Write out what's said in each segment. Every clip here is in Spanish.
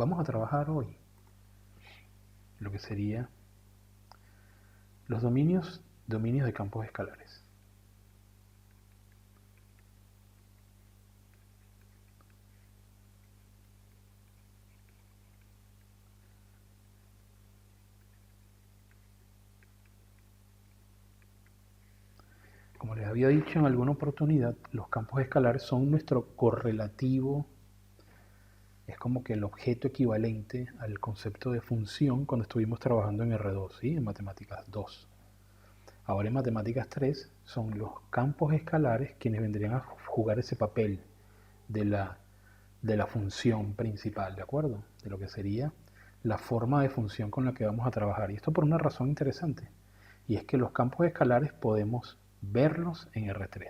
vamos a trabajar hoy lo que sería los dominios de campos escalares. Como les había dicho en alguna oportunidad, los campos escalares son nuestro correlativo, es como que el objeto equivalente al concepto de función cuando estuvimos trabajando en R2, ¿sí? En matemáticas 2. Ahora en matemáticas 3 son los campos escalares quienes vendrían a jugar ese papel de la función principal, ¿de acuerdo? De lo que sería la forma de función con la que vamos a trabajar. Y esto por una razón interesante, y es que los campos escalares podemos verlos en R3,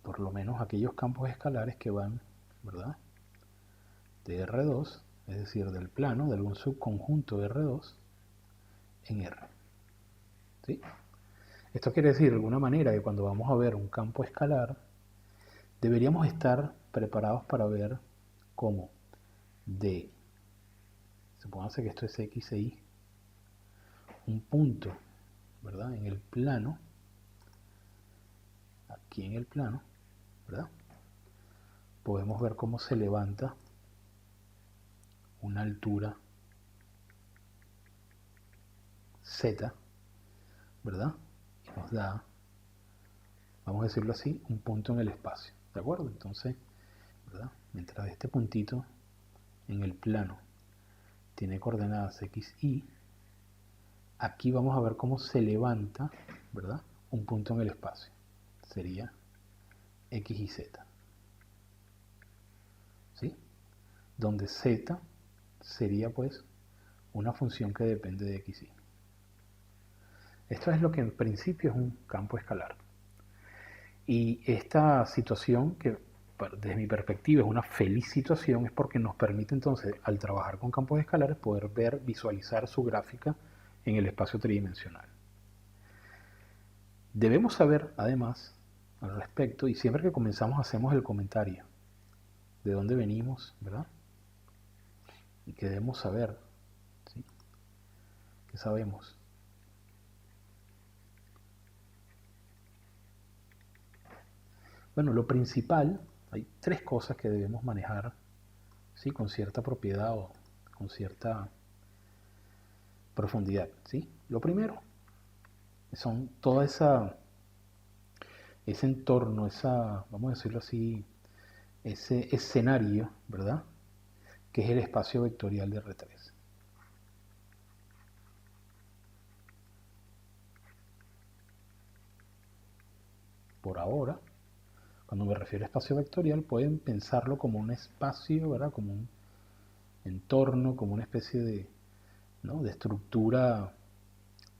por lo menos aquellos campos escalares que van, ¿verdad?, de R2, es decir, del plano, de algún subconjunto de R2 en R. ¿Sí? Esto quiere decir de alguna manera que cuando vamos a ver un campo escalar, deberíamos estar preparados para ver cómo de, supóngase que esto es X e Y, un punto, ¿verdad?, en el plano, aquí en el plano, ¿verdad?, podemos ver cómo se levanta una altura Z, ¿verdad? Y nos da, vamos a decirlo así, un punto en el espacio, ¿de acuerdo? Entonces, ¿verdad?, mientras este puntito en el plano tiene coordenadas X, Y, aquí vamos a ver cómo se levanta, ¿verdad?, un punto en el espacio. Sería X y Z. ¿Sí? Donde Z sería pues una función que depende de X, Y. Esto es lo que en principio es un campo escalar. Y esta situación, que desde mi perspectiva es una feliz situación, es porque nos permite entonces, al trabajar con campos escalares, poder ver, visualizar su gráfica en el espacio tridimensional. Debemos saber, además, al respecto, y siempre que comenzamos hacemos el comentario de dónde venimos, ¿verdad? Y que debemos saber, ¿sí?, que sabemos. Bueno, lo principal, hay tres cosas que debemos manejar, ¿sí?, con cierta propiedad o con cierta profundidad, ¿sí? Lo primero son toda ese entorno, vamos a decirlo así, ese escenario, ¿verdad?, que es el espacio vectorial de R3. Por ahora, cuando me refiero a espacio vectorial, pueden pensarlo como un espacio, ¿verdad?, como un entorno, como una especie de, ¿no?, de estructura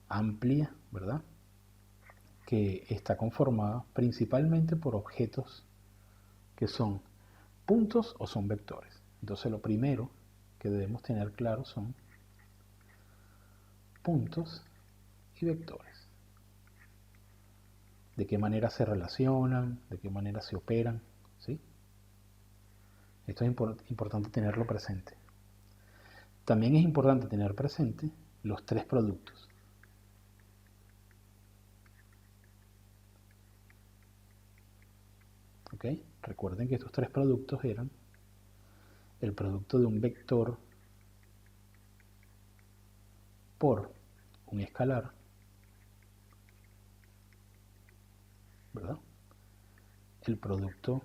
amplia, ¿verdad?, que está conformada principalmente por objetos que son puntos o son vectores. Entonces lo primero que debemos tener claro son puntos y vectores. De qué manera se relacionan, de qué manera se operan, ¿sí? Esto es importante tenerlo presente. También es importante tener presente los tres productos. ¿Ok? Recuerden que estos tres productos eran el producto de un vector por un escalar, ¿verdad? El producto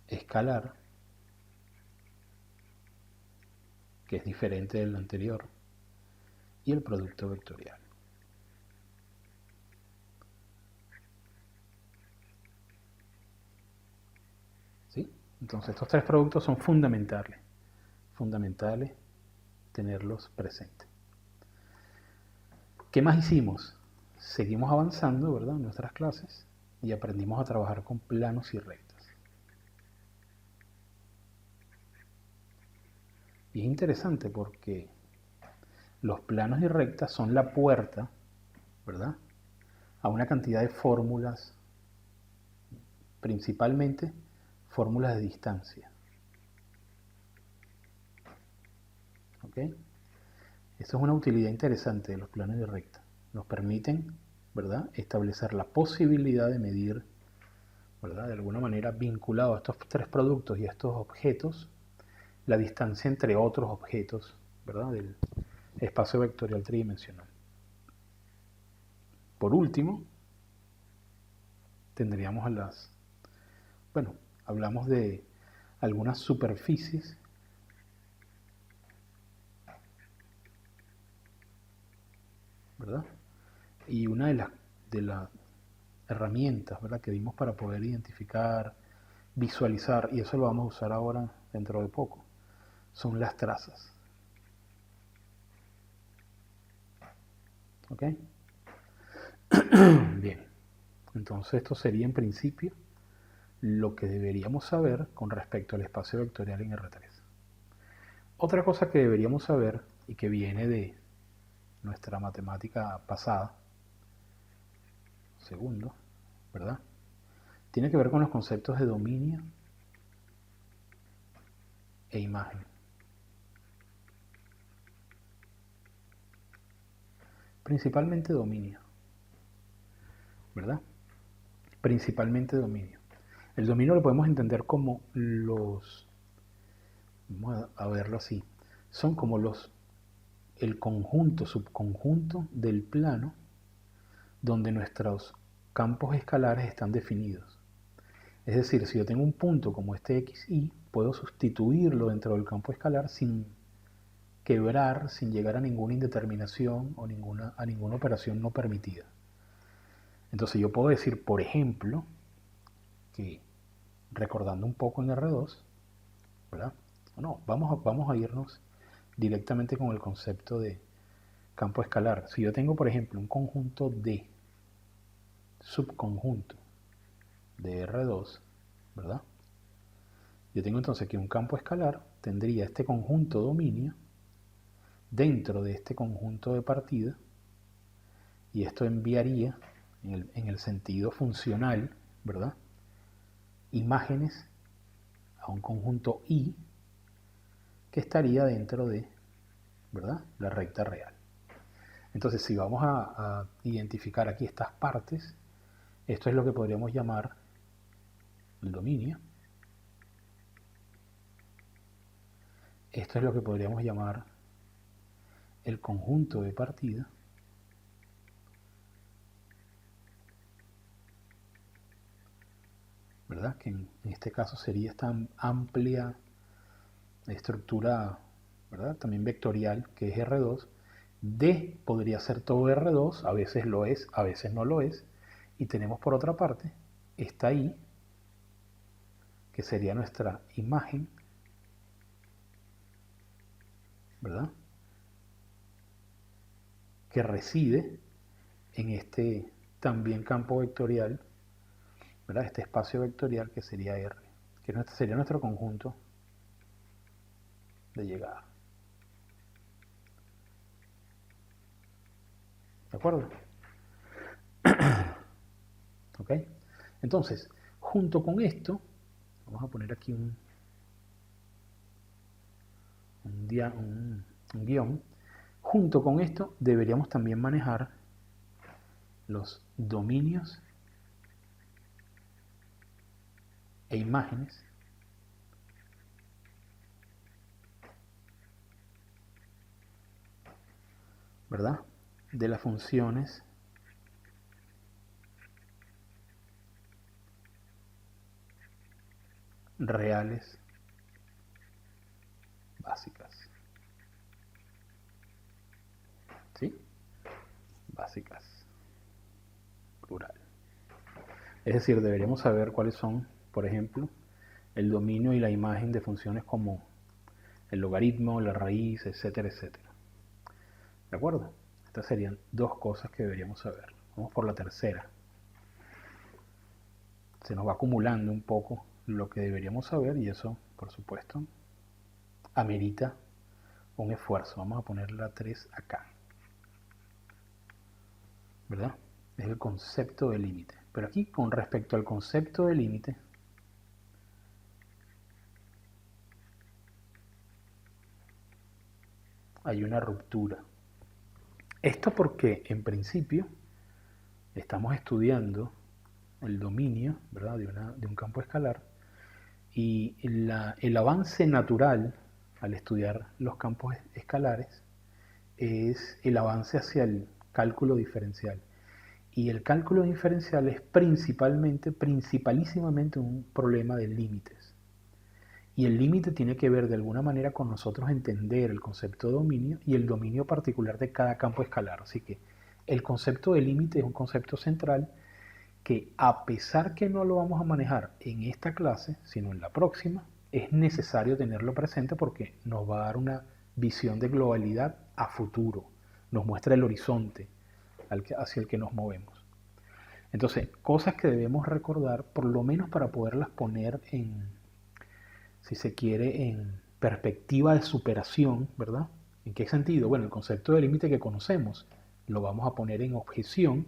escalar, que es diferente del anterior, y el producto vectorial. ¿Sí? Entonces estos tres productos son fundamentales tenerlos presentes. ¿Qué más hicimos? Seguimos avanzando, ¿verdad?, en nuestras clases y aprendimos a trabajar con planos y rectas. Y es interesante porque los planos y rectas son la puerta, ¿verdad?, a una cantidad de fórmulas, principalmente fórmulas de distancia. ¿Ok? Eso es una utilidad interesante de los planes de recta. Nos permiten, ¿verdad?, establecer la posibilidad de medir, ¿verdad?, de alguna manera vinculado a estos tres productos y a estos objetos, la distancia entre otros objetos, ¿verdad?, del espacio vectorial tridimensional. Por último, tendríamos bueno, hablamos de algunas superficies, ¿verdad? Y una de las herramientas, ¿verdad?, que vimos para poder identificar, visualizar, y eso lo vamos a usar ahora dentro de poco, son las trazas. ¿Ok? Bien, entonces esto sería en principio lo que deberíamos saber con respecto al espacio vectorial en R3. Otra cosa que deberíamos saber y que viene de nuestra matemática pasada, segundo, ¿verdad?, tiene que ver con los conceptos de dominio e imagen. Principalmente dominio, ¿verdad? Principalmente dominio. El dominio lo podemos entender como vamos a verlo así, son como el conjunto, subconjunto del plano donde nuestros campos escalares están definidos. Es decir, si yo tengo un punto como este xy, puedo sustituirlo dentro del campo escalar sin quebrar, sin llegar a ninguna indeterminación o a ninguna operación no permitida. Entonces yo puedo decir, por ejemplo, que recordando un poco en R2, ¿verdad? No, vamos a irnos directamente con el concepto de campo escalar. Si yo tengo, por ejemplo, un conjunto D, subconjunto de R2, ¿verdad? Yo tengo entonces que un campo escalar tendría este conjunto dominio dentro de este conjunto de partida, y esto enviaría, en el sentido funcional, ¿verdad?, imágenes a un conjunto I que estaría dentro de, ¿verdad?, la recta real. Entonces, si vamos a identificar aquí estas partes, esto es lo que podríamos llamar el dominio. Esto es lo que podríamos llamar el conjunto de partida. ¿Verdad? Que en este caso sería esta amplia estructura, ¿verdad?, también vectorial, que es R2. D podría ser todo R2, a veces lo es, a veces no lo es. Y tenemos por otra parte esta I, que sería nuestra imagen, ¿verdad?, que reside en este también campo vectorial, ¿verdad?, este espacio vectorial que sería R, que sería nuestro conjunto de llegada. ¿De acuerdo? ¿Ok? Entonces, junto con esto, vamos a poner aquí un guión. Junto con esto deberíamos también manejar los dominios e imágenes ¿verdad?, de las funciones reales básicas. ¿Sí? Básicas. Plural. Es decir, deberíamos saber cuáles son, por ejemplo, el dominio y la imagen de funciones como el logaritmo, la raíz, etcétera, etcétera. ¿De acuerdo? Estas serían dos cosas que deberíamos saber. Vamos por la tercera. Se nos va acumulando un poco lo que deberíamos saber y eso, por supuesto, amerita un esfuerzo. Vamos a poner la 3 acá, ¿verdad? Es el concepto de límite. Pero aquí, con respecto al concepto de límite, hay una ruptura. Esto porque en principio estamos estudiando el dominio, ¿verdad?, de un campo escalar, y el avance natural al estudiar los campos escalares es el avance hacia el cálculo diferencial. Y el cálculo diferencial es principalísimamente un problema de límites. Y el límite tiene que ver de alguna manera con nosotros entender el concepto de dominio y el dominio particular de cada campo escalar. Así que el concepto de límite es un concepto central que, a pesar que no lo vamos a manejar en esta clase, sino en la próxima, es necesario tenerlo presente porque nos va a dar una visión de globalidad a futuro, nos muestra el horizonte hacia el que nos movemos. Entonces, cosas que debemos recordar, por lo menos para poderlas poner en, si se quiere, en perspectiva de superación, ¿verdad? ¿En qué sentido? Bueno, el concepto de límite que conocemos lo vamos a poner en objeción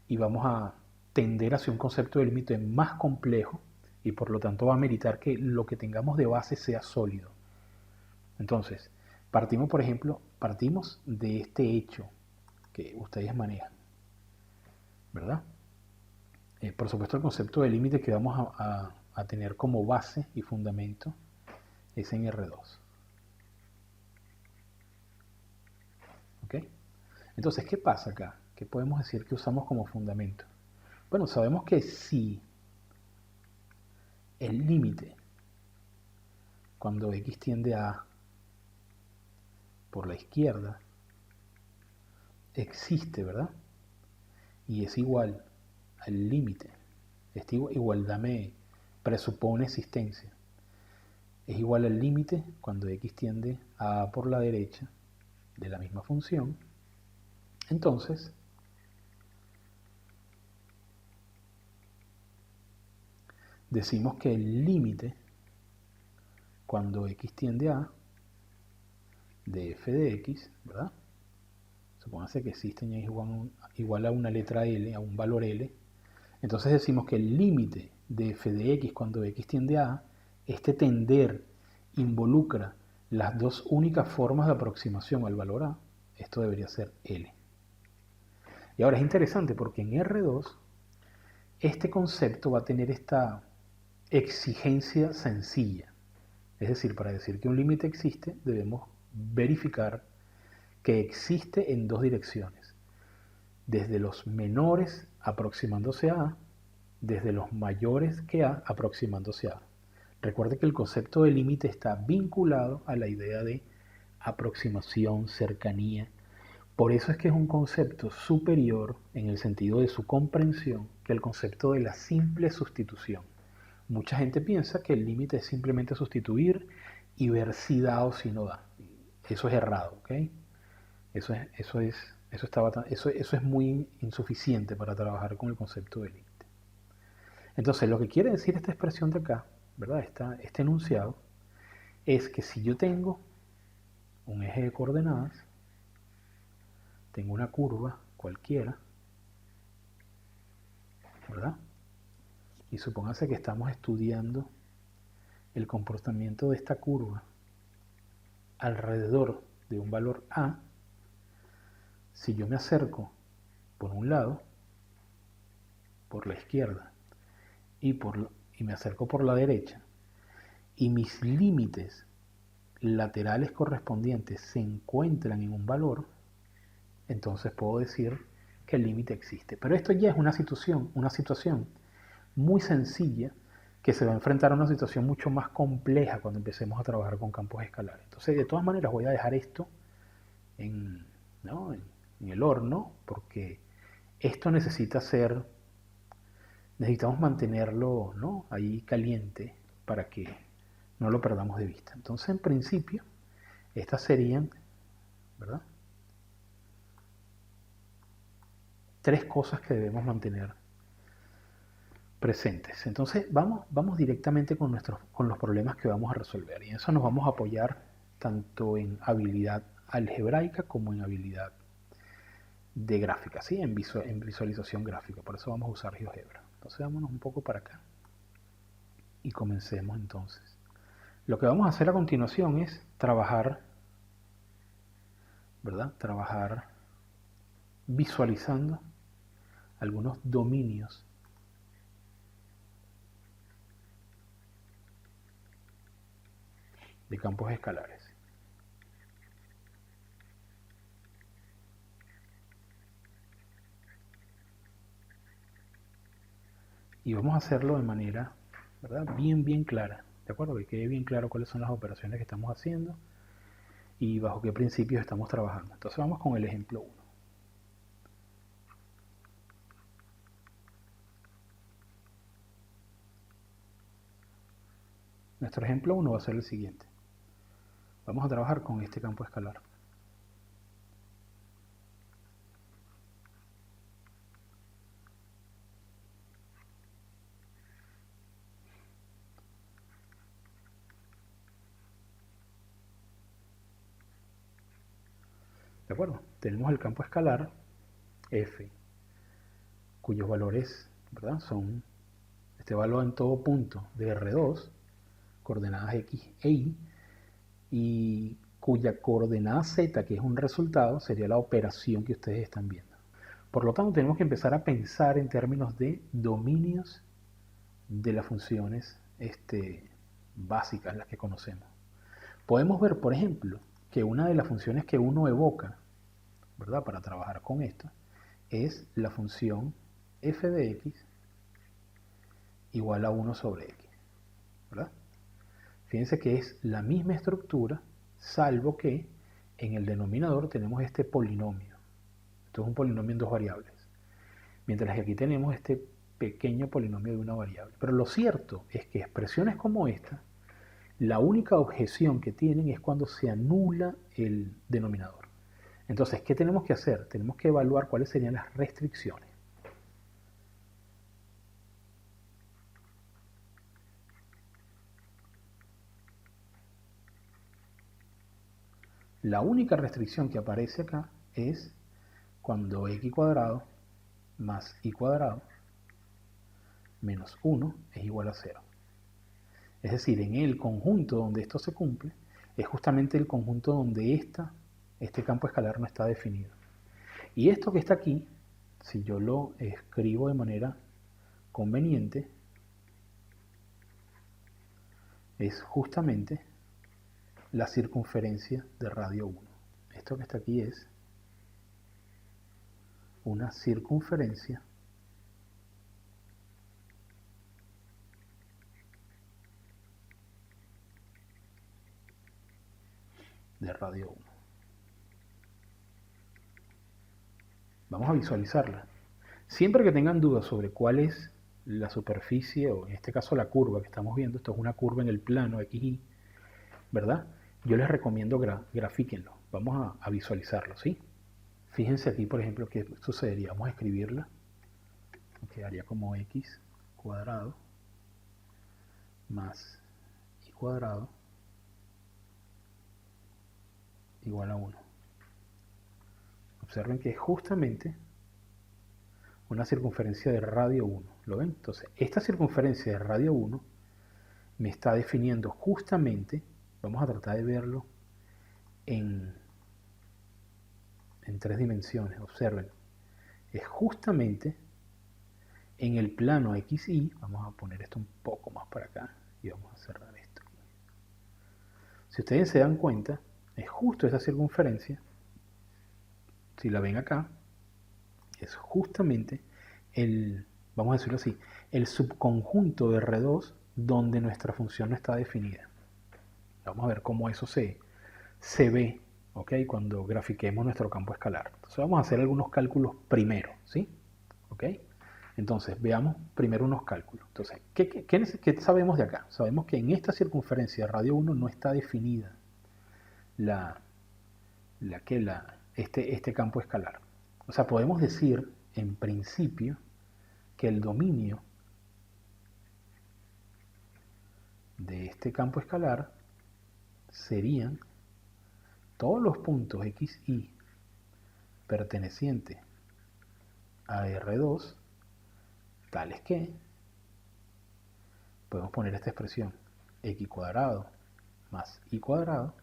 y vamos a tender hacia un concepto de límite más complejo y por lo tanto va a meritar que lo que tengamos de base sea sólido. Entonces, por ejemplo, partimos de este hecho que ustedes manejan, ¿verdad? Por supuesto, el concepto de límite que vamos a tener como base y fundamento es en R2. ¿Ok? Entonces, ¿qué pasa acá? ¿Qué podemos decir que usamos como fundamento? Bueno, sabemos que si el límite, cuando x tiende a A por la izquierda, existe, ¿verdad? Y es igual al límite. Esta igualdad me presupone existencia. Es igual al límite cuando x tiende a A por la derecha de la misma función. Entonces, decimos que el límite cuando x tiende a de f de x, ¿verdad? Supóngase que existen y es igual a una letra L, a un valor L. Entonces decimos que el límite de f de x cuando x tiende a A, este tender involucra las dos únicas formas de aproximación al valor A. Esto debería ser L. Y ahora es interesante porque en R2 este concepto va a tener esta exigencia sencilla. Es decir, para decir que un límite existe, debemos verificar que existe en dos direcciones. Desde los menores aproximándose a A, desde los mayores que A aproximándose a A. Recuerde que el concepto de límite está vinculado a la idea de aproximación, cercanía. Por eso es que es un concepto superior en el sentido de su comprensión que el concepto de la simple sustitución. Mucha gente piensa que el límite es simplemente sustituir y ver si da o si no da. Eso es errado, ¿ok? Eso es muy insuficiente para trabajar con el concepto de límite. Entonces, lo que quiere decir esta expresión de acá, ¿verdad? Este enunciado, es que si yo tengo un eje de coordenadas, tengo una curva cualquiera, ¿verdad? Y supóngase que estamos estudiando el comportamiento de esta curva alrededor de un valor A. Si yo me acerco por un lado, por la izquierda, y me acerco por la derecha, y mis límites laterales correspondientes se encuentran en un valor, entonces puedo decir que el límite existe. Pero esto ya es una situación muy sencilla que se va a enfrentar a una situación mucho más compleja cuando empecemos a trabajar con campos escalares. Entonces, de todas maneras, voy a dejar esto en, ¿no?, en el horno, porque esto necesitamos mantenerlo, ¿no?, ahí caliente para que no lo perdamos de vista. Entonces, en principio, estas serían, ¿verdad?, tres cosas que debemos mantener presentes. Entonces, vamos directamente con los problemas que vamos a resolver. Y en eso nos vamos a apoyar tanto en habilidad algebraica como en habilidad de gráfica, ¿sí? En visualización gráfica. Por eso vamos a usar GeoGebra. Entonces, vámonos un poco para acá. Y comencemos entonces. Lo que vamos a hacer a continuación es trabajar ¿verdad? Trabajar visualizando algunos dominios de campos escalares. Y vamos a hacerlo de manera, ¿verdad? Bien clara, ¿de acuerdo? Que quede bien claro cuáles son las operaciones que estamos haciendo y bajo qué principios estamos trabajando. Entonces vamos con el ejemplo 1. Nuestro ejemplo 1 va a ser el siguiente. Vamos a trabajar con este campo escalar. ¿De acuerdo? Tenemos el campo escalar f, cuyos valores, ¿verdad?, son este valor en todo punto de R2, coordenadas X e Y, y cuya coordenada Z, que es un resultado, sería la operación que ustedes están viendo. Por lo tanto, tenemos que empezar a pensar en términos de dominios de las funciones básicas, las que conocemos. Podemos ver, por ejemplo, que una de las funciones que uno evoca, ¿verdad?, para trabajar con esto, es la función f de x igual a 1 sobre x, ¿verdad? Fíjense que es la misma estructura, salvo que en el denominador tenemos este polinomio. Esto es un polinomio en dos variables. Mientras que aquí tenemos este pequeño polinomio de una variable. Pero lo cierto es que expresiones como esta, la única objeción que tienen es cuando se anula el denominador. Entonces, ¿qué tenemos que hacer? Tenemos que evaluar cuáles serían las restricciones. La única restricción que aparece acá es cuando x cuadrado más y cuadrado menos 1 es igual a 0. Es decir, en el conjunto donde esto se cumple, es justamente el conjunto donde este campo escalar no está definido. Y esto que está aquí, si yo lo escribo de manera conveniente, es justamente la circunferencia de radio 1. Esto que está aquí es una circunferencia de radio 1. Vamos a visualizarla. Siempre que tengan dudas sobre cuál es la superficie, o en este caso la curva que estamos viendo, esto es una curva en el plano XY, ¿verdad? Yo les recomiendo grafíquenlo. Vamos a visualizarlo, ¿sí? Fíjense aquí, por ejemplo, qué sucedería. Vamos a escribirla. Quedaría como x cuadrado más y cuadrado igual a 1. Observen que es justamente una circunferencia de radio 1. ¿Lo ven? Entonces, esta circunferencia de radio 1 me está definiendo justamente, vamos a tratar de verlo en tres dimensiones. Observen, es justamente en el plano XY. Vamos a poner esto un poco más para acá y vamos a cerrar esto. Si ustedes se dan cuenta, es justo esa circunferencia, si la ven acá, es justamente el, vamos a decirlo así, el subconjunto de R2 donde nuestra función no está definida. Vamos a ver cómo eso se ve, ¿ok?, cuando grafiquemos nuestro campo escalar. Entonces vamos a hacer algunos cálculos primero, ¿sí? ¿Ok? Entonces veamos primero unos cálculos. Entonces, ¿qué sabemos de acá? Sabemos que en esta circunferencia de radio 1 no está definida este campo escalar. O sea, podemos decir en principio que el dominio de este campo escalar serían todos los puntos x, y pertenecientes a R2, tales que podemos poner esta expresión x cuadrado más y cuadrado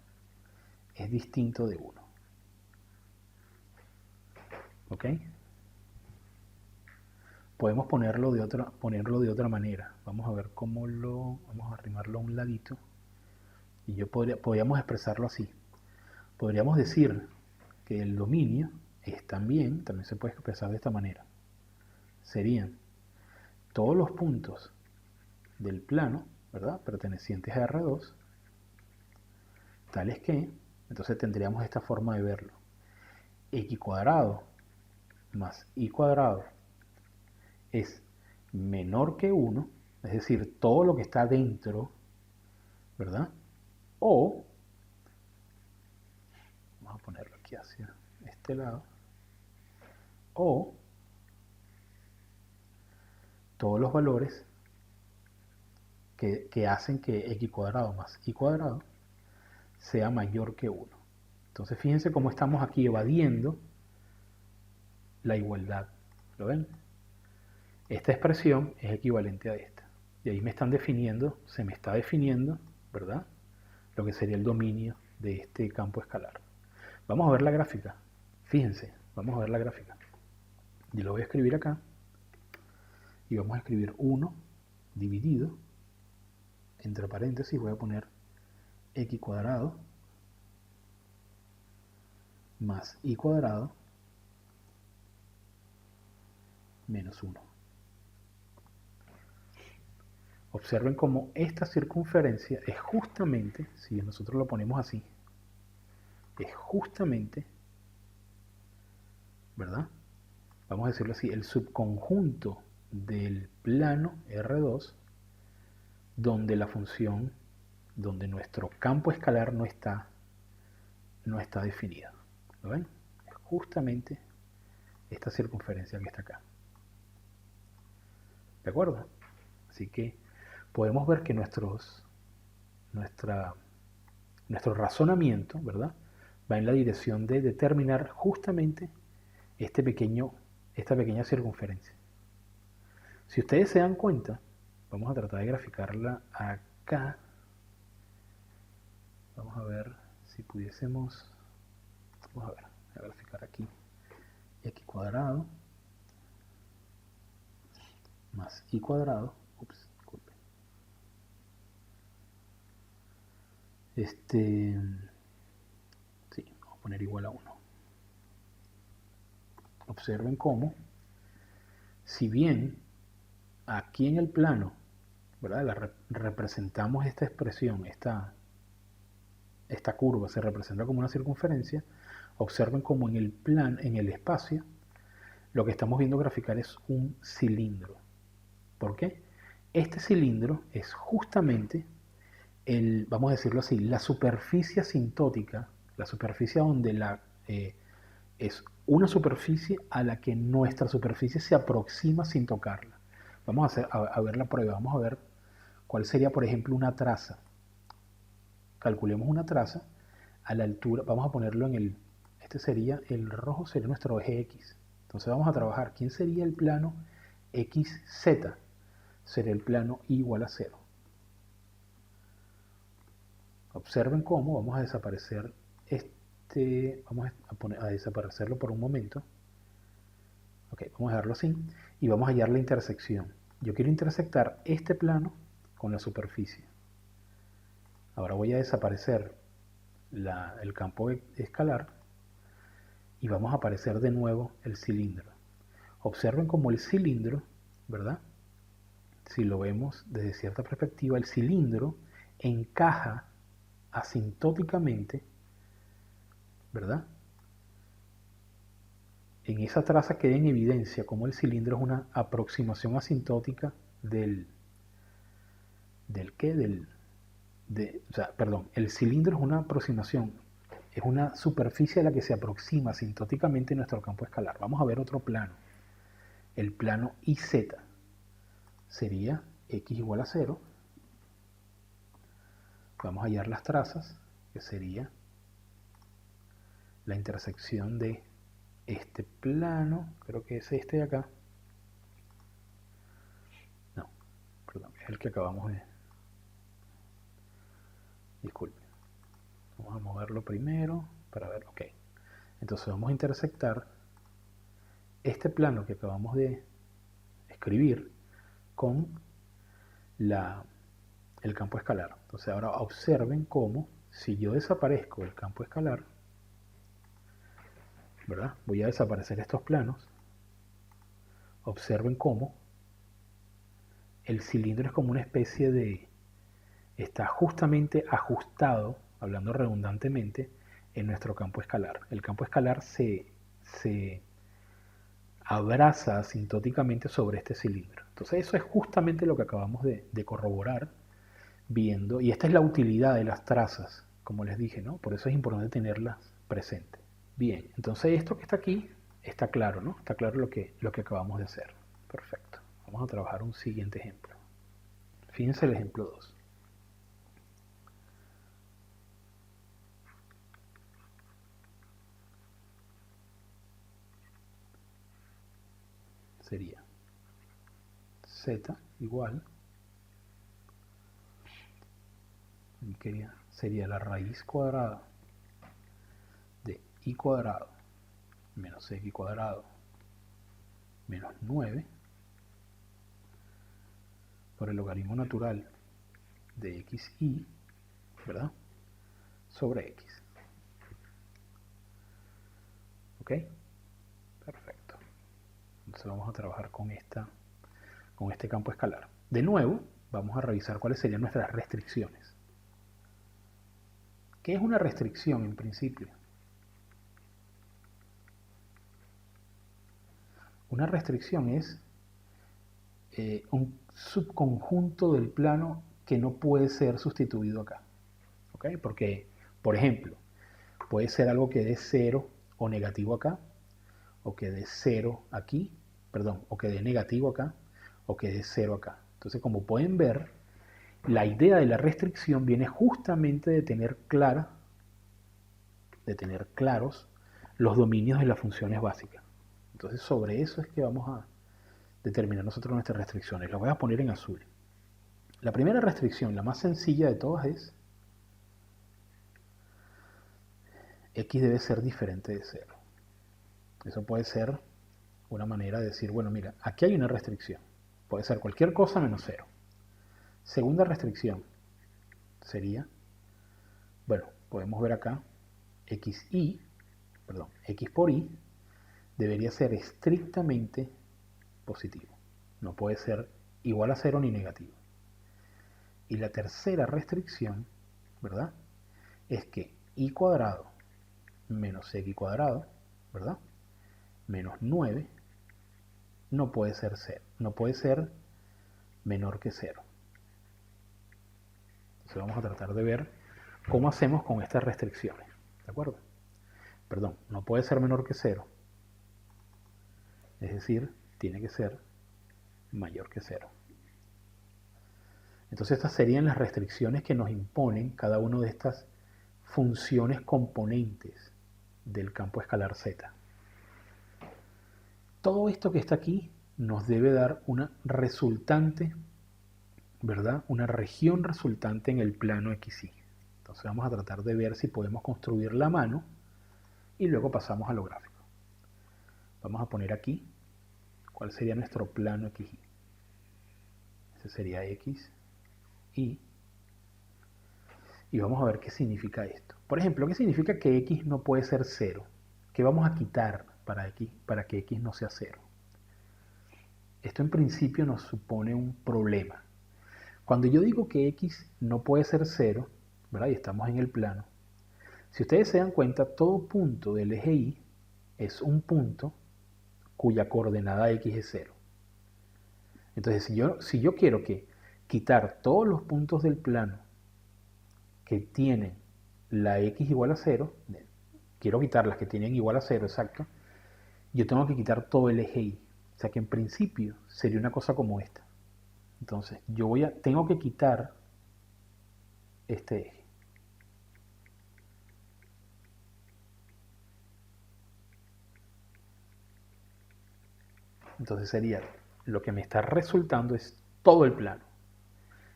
es distinto de 1. ¿Ok? Podemos ponerlo de otra manera. Vamos a ver vamos a arrimarlo a un ladito. Y podríamos expresarlo así. Podríamos decir que el dominio es también se puede expresar de esta manera. Serían todos los puntos del plano, ¿verdad?, pertenecientes a R2, tales que, entonces tendríamos esta forma de verlo. X cuadrado más Y cuadrado es menor que 1, es decir, todo lo que está dentro, ¿verdad? O, vamos a ponerlo aquí hacia este lado, o todos los valores que hacen que X cuadrado más Y cuadrado sea mayor que 1. Entonces fíjense cómo estamos aquí evadiendo la igualdad. ¿Lo ven? Esta expresión es equivalente a esta. Y ahí se me está definiendo, ¿verdad?, lo que sería el dominio de este campo escalar. Vamos a ver la gráfica. Fíjense, vamos a ver la gráfica. Yo lo voy a escribir acá. Y vamos a escribir 1 dividido, entre paréntesis voy a poner X cuadrado más Y cuadrado menos 1. Observen cómo esta circunferencia es justamente, si nosotros lo ponemos así, es justamente, ¿verdad?, vamos a decirlo así, el subconjunto del plano R2 donde donde nuestro campo escalar no está definido. ¿Lo ven? Es justamente esta circunferencia que está acá. ¿De acuerdo? Así que podemos ver que nuestro razonamiento, ¿verdad?, va en la dirección de determinar justamente esta pequeña circunferencia. Si ustedes se dan cuenta, vamos a tratar de graficarla acá. Vamos a ver si pudiésemos, vamos a ver, voy a graficar aquí X cuadrado más Y cuadrado, disculpe. Sí, vamos a poner igual a 1. Observen cómo, si bien aquí en el plano, ¿verdad?, representamos esta expresión, esta curva se representa como una circunferencia, observen cómo en el espacio, lo que estamos viendo graficar es un cilindro. ¿Por qué? Este cilindro es justamente vamos a decirlo así, la superficie asintótica, la superficie donde es una superficie a la que nuestra superficie se aproxima sin tocarla. Vamos a ver la prueba, vamos a ver cuál sería, por ejemplo, una traza. Calculemos una traza a la altura, vamos a ponerlo el rojo sería nuestro eje X. Entonces vamos a trabajar, ¿quién sería el plano XZ? Sería el plano Y igual a 0. Observen cómo vamos a desaparecer vamos a desaparecerlo por un momento. Ok, vamos a dejarlo así y vamos a hallar la intersección. Yo quiero intersectar este plano con la superficie. Ahora voy a desaparecer el campo escalar y vamos a aparecer de nuevo el cilindro. Observen cómo el cilindro, ¿verdad?, si lo vemos desde cierta perspectiva, el cilindro encaja asintóticamente, ¿verdad?, en esa traza queda en evidencia cómo el cilindro es una aproximación asintótica el cilindro es una aproximación, es una superficie a la que se aproxima asintóticamente nuestro campo escalar. Vamos a ver otro plano. El plano IZ sería X igual a 0. Vamos a hallar las trazas, que sería la intersección de este plano, creo que es este de acá. No, perdón, es el que acabamos de... Disculpen. Vamos a moverlo primero para ver, ok. Entonces vamos a intersectar este plano que acabamos de escribir con el campo escalar. Entonces ahora observen cómo si yo desaparezco el campo escalar, ¿verdad? Voy a desaparecer estos planos. Observen cómo el cilindro es como una especie de... está justamente ajustado, hablando redundantemente, en nuestro campo escalar. El campo escalar se abraza asintóticamente sobre este cilindro. Entonces eso es justamente lo que acabamos de corroborar viendo, y esta es la utilidad de las trazas, como les dije, ¿no? Por eso es importante tenerlas presentes. Bien, entonces esto que está aquí está claro, ¿no? Está claro lo que acabamos de hacer. Perfecto. Vamos a trabajar un siguiente ejemplo. Fíjense el ejemplo 2. Sería z igual, sería la raíz cuadrada de y cuadrado menos x cuadrado menos 9 por el logaritmo natural de xy, ¿verdad? Sobre x. ¿Ok? Perfecto. Entonces vamos a trabajar con este campo escalar. De nuevo, vamos a revisar cuáles serían nuestras restricciones. ¿Qué es una restricción en principio? Una restricción es un subconjunto del plano que no puede ser sustituido acá. ¿Ok? Porque, por ejemplo, puede ser algo que dé 0 o negativo acá, o que dé 0 aquí, perdón, o que dé negativo acá, o que dé 0 acá. Entonces, como pueden ver, la idea de la restricción viene justamente de tener claros los dominios de las funciones básicas. Entonces, sobre eso es que vamos a determinar nosotros nuestras restricciones. Las voy a poner en azul. La primera restricción, la más sencilla de todas, es x debe ser diferente de 0. Eso puede ser una manera de decir, bueno, mira, aquí hay una restricción. Puede ser cualquier cosa menos 0. Segunda restricción sería, bueno, podemos ver acá, x por y debería ser estrictamente positivo. No puede ser igual a 0 ni negativo. Y la tercera restricción, ¿verdad? Es que y cuadrado menos x cuadrado, ¿verdad? Menos 9 no puede ser 0, no puede ser menor que 0. Entonces vamos a tratar de ver cómo hacemos con estas restricciones, ¿de acuerdo? Perdón, no puede ser menor que 0, es decir, tiene que ser mayor que 0. Entonces estas serían las restricciones que nos imponen cada una de estas funciones componentes del campo escalar Z. Todo esto que está aquí nos debe dar una resultante, ¿verdad? Una región resultante en el plano XY. Entonces vamos a tratar de ver si podemos construir la mano y luego pasamos a lo gráfico. Vamos a poner aquí cuál sería nuestro plano XY. Ese sería X, Y. Y vamos a ver qué significa esto. Por ejemplo, ¿qué significa que X no puede ser 0? ¿Qué vamos a quitar para que X no sea 0? Esto en principio nos supone un problema. Cuando yo digo que X no puede ser 0, ¿verdad? Y estamos en el plano. Si ustedes se dan cuenta, todo punto del eje Y es un punto cuya coordenada X es 0. Entonces, si yo quiero quitar todos los puntos del plano que tienen la X igual a 0, quiero quitar las que tienen igual a 0, exacto, yo tengo que quitar todo el eje Y. O sea que en principio sería una cosa como esta. Entonces, tengo que quitar este eje. Entonces sería, lo que me está resultando es todo el plano,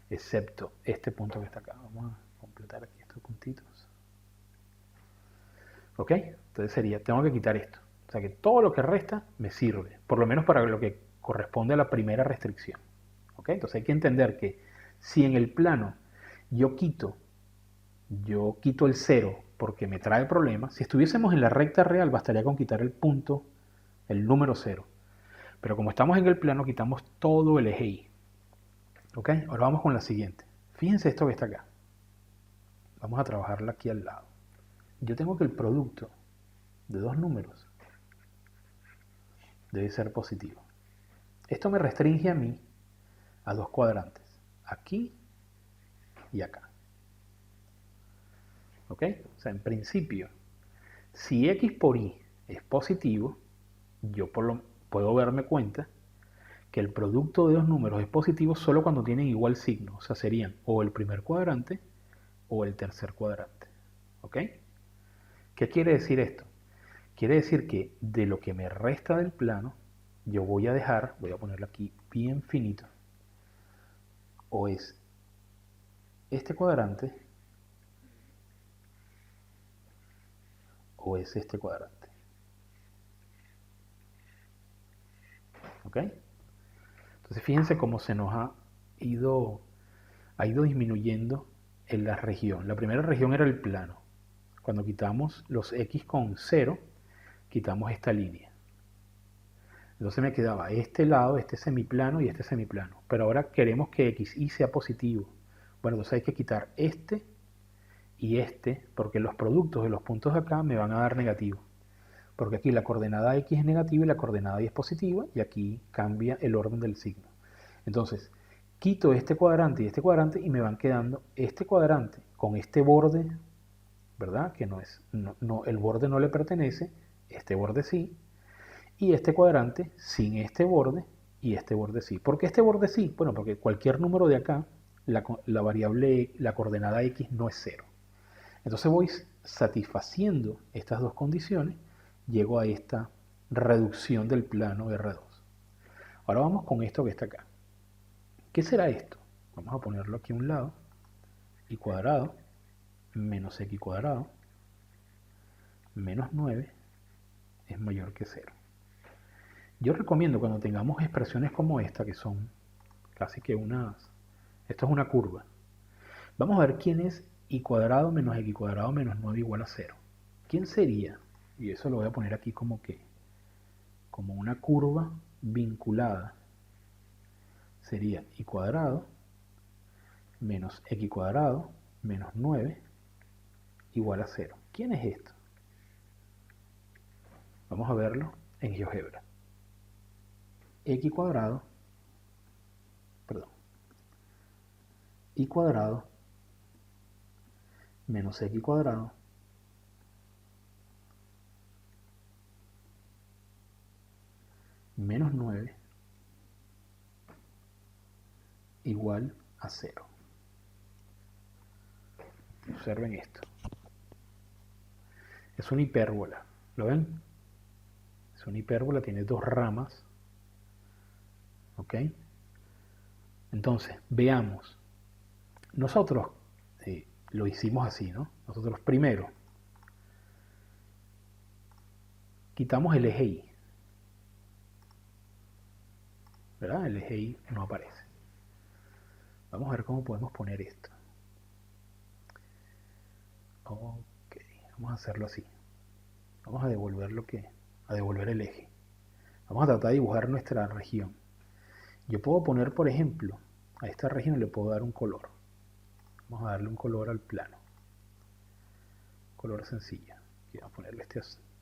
excepto este punto que está acá. Vamos a completar aquí estos puntitos. ¿Ok? Entonces sería, tengo que quitar esto. O sea que todo lo que resta me sirve, por lo menos para lo que corresponde a la primera restricción. ¿Ok? Entonces hay que entender que si en el plano yo quito el 0 porque me trae problemas, si estuviésemos en la recta real bastaría con quitar el punto, el número 0. Pero como estamos en el plano, quitamos todo el eje Y. ¿Ok? Ahora vamos con la siguiente. Fíjense esto que está acá. Vamos a trabajarla aquí al lado. Yo tengo que el producto de dos números debe ser positivo. Esto me restringe a mí a dos cuadrantes, aquí y acá. ¿Ok? O sea, en principio, si X por Y es positivo, yo puedo darme cuenta que el producto de dos números es positivo solo cuando tienen igual signo. O sea, serían o el primer cuadrante o el tercer cuadrante. ¿Ok? ¿Qué quiere decir esto? Quiere decir que de lo que me resta del plano, yo voy a ponerlo aquí bien finito, o es este cuadrante o es este cuadrante. ¿Ok? Entonces fíjense cómo se nos ha ido disminuyendo en la región. La primera región era el plano. Cuando quitamos los X con 0, quitamos esta línea. Entonces me quedaba este lado, este semiplano y este semiplano. Pero ahora queremos que XY sea positivo. Bueno, entonces hay que quitar este y este, porque los productos de los puntos de acá me van a dar negativo. Porque aquí la coordenada X es negativa y la coordenada Y es positiva, y aquí cambia el orden del signo. Entonces, quito este cuadrante y me van quedando este cuadrante con este borde, ¿verdad? Que el borde no le pertenece, este borde sí, y este cuadrante sin este borde y este borde sí. ¿Por qué este borde sí? Bueno, porque cualquier número de acá, la variable, la coordenada X no es 0. Entonces voy satisfaciendo estas dos condiciones, llego a esta reducción del plano R2. Ahora vamos con esto que está acá. ¿Qué será esto? Vamos a ponerlo aquí a un lado. Y cuadrado menos x cuadrado menos 9 es mayor que 0. Yo recomiendo cuando tengamos expresiones como esta, que son casi que esto es una curva. Vamos a ver quién es y cuadrado menos x cuadrado menos 9 igual a 0. ¿Quién sería? Y eso lo voy a poner aquí como una curva vinculada. Sería y cuadrado menos x cuadrado menos 9 igual a 0. ¿Quién es esto? Vamos a verlo en GeoGebra. X cuadrado, perdón, y cuadrado menos x cuadrado menos 9 igual a 0. Observen esto. Es una hipérbola. ¿Lo ven? Es una hipérbola, tiene dos ramas. ¿Ok? Entonces, veamos. Nosotros lo hicimos así, ¿no? Nosotros primero quitamos el eje Y. ¿Verdad? El eje Y no aparece. Vamos a ver cómo podemos poner esto. Ok, vamos a hacerlo así. Vamos a devolver el eje. Vamos a tratar de dibujar nuestra región. Yo puedo poner, por ejemplo, a esta región le puedo dar un color. Vamos a darle un color al plano. Color sencillo. Aquí vamos a ponerle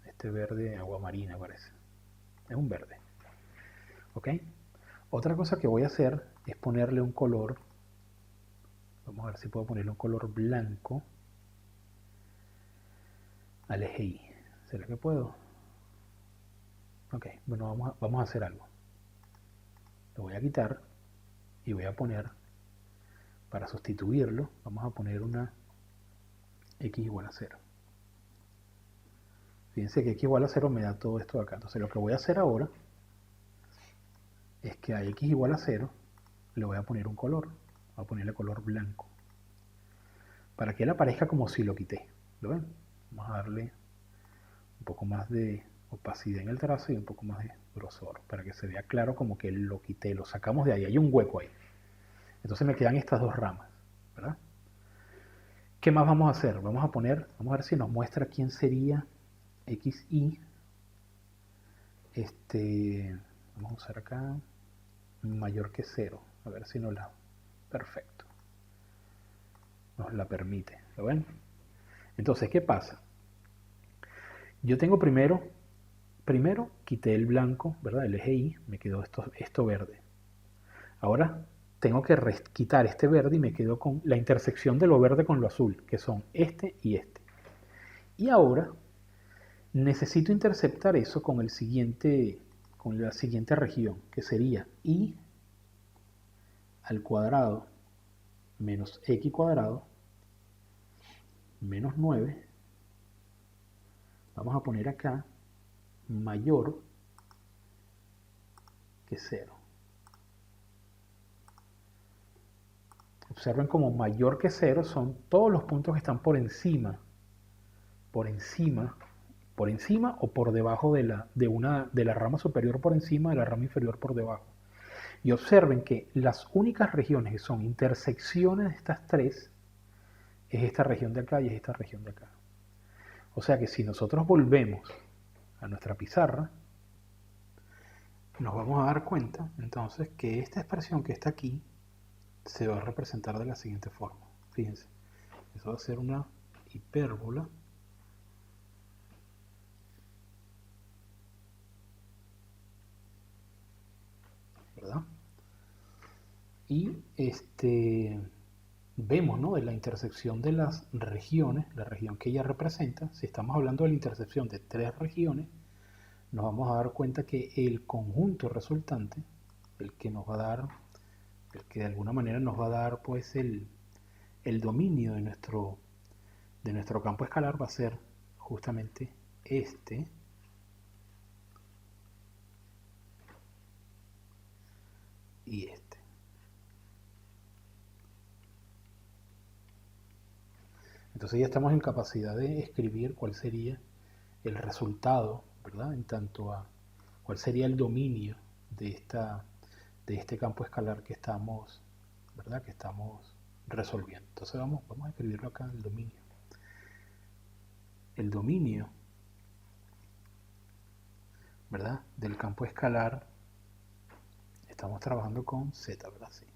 este verde agua marina, parece. Es un verde. ¿Ok? Otra cosa que voy a hacer es ponerle un color. Vamos a ver si puedo ponerle un color blanco al eje Y. ¿Será que puedo? Ok, bueno, vamos a hacer algo. Lo voy a quitar y voy a poner, para sustituirlo, vamos a poner una x igual a 0. Fíjense que x igual a 0 me da todo esto de acá. Entonces lo que voy a hacer ahora es que a x igual a 0 le voy a poner un color. Voy a ponerle color blanco. Para que él aparezca como si lo quité. ¿Lo ven? Vamos a darle un poco más de opacidad en el trazo y un poco más de grosor, para que se vea claro como que lo quité, lo sacamos de ahí, hay un hueco ahí. Entonces me quedan estas dos ramas, ¿verdad? ¿Qué más vamos a hacer? Vamos a ver si nos muestra quién sería XY. Vamos a usar acá mayor que 0, a ver si nos la... Perfecto, nos la permite, ¿lo ven? Entonces, ¿qué pasa? Yo tengo primero quité el blanco, ¿verdad? El eje Y, me quedó esto verde. Ahora tengo que quitar este verde y me quedo con la intersección de lo verde con lo azul, que son este y este. Y ahora necesito interceptar eso con la siguiente región, que sería Y al cuadrado menos X cuadrado menos 9. Vamos a poner acá mayor que 0. Observen como mayor que 0 son todos los puntos que están por encima o por debajo de la rama superior por encima, de la rama inferior por debajo. Y observen que las únicas regiones que son intersecciones de estas tres es esta región de acá y es esta región de acá. O sea que si nosotros volvemos a nuestra pizarra, nos vamos a dar cuenta entonces que esta expresión que está aquí se va a representar de la siguiente forma. Fíjense, eso va a ser una hipérbola, ¿verdad? Y vemos, ¿no?, de la intersección de las regiones, la región que ella representa. Si estamos hablando de la intersección de tres regiones, nos vamos a dar cuenta que el conjunto resultante, el que nos va a dar, el que de alguna manera nos va a dar pues el dominio de nuestro campo escalar, va a ser justamente este y este. Entonces ya estamos en capacidad de escribir cuál sería el resultado, ¿verdad? En tanto a cuál sería el dominio de este campo escalar que estamos, ¿verdad?, que estamos resolviendo. Entonces vamos a escribirlo acá, el dominio. El dominio, ¿verdad?, del campo escalar, estamos trabajando con Z, ¿verdad? Sí.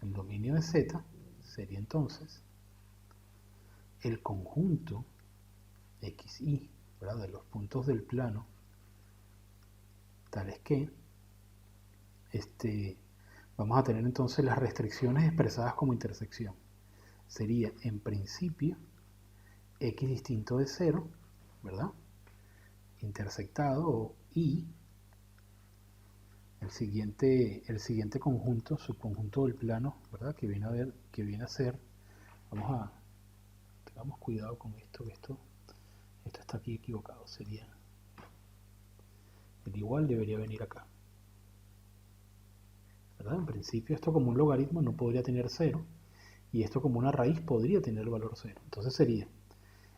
El dominio de Z sería entonces el conjunto XY, ¿verdad?, de los puntos del plano, tales que vamos a tener entonces las restricciones expresadas como intersección. Sería en principio X distinto de 0, ¿verdad?, intersectado, o Y, el siguiente conjunto, subconjunto del plano, ¿verdad?, que viene a ser, tengamos cuidado con esto, que esto está aquí equivocado, sería el igual, debería venir acá, ¿verdad? En principio esto como un logaritmo no podría tener 0, y esto como una raíz podría tener el valor 0. Entonces sería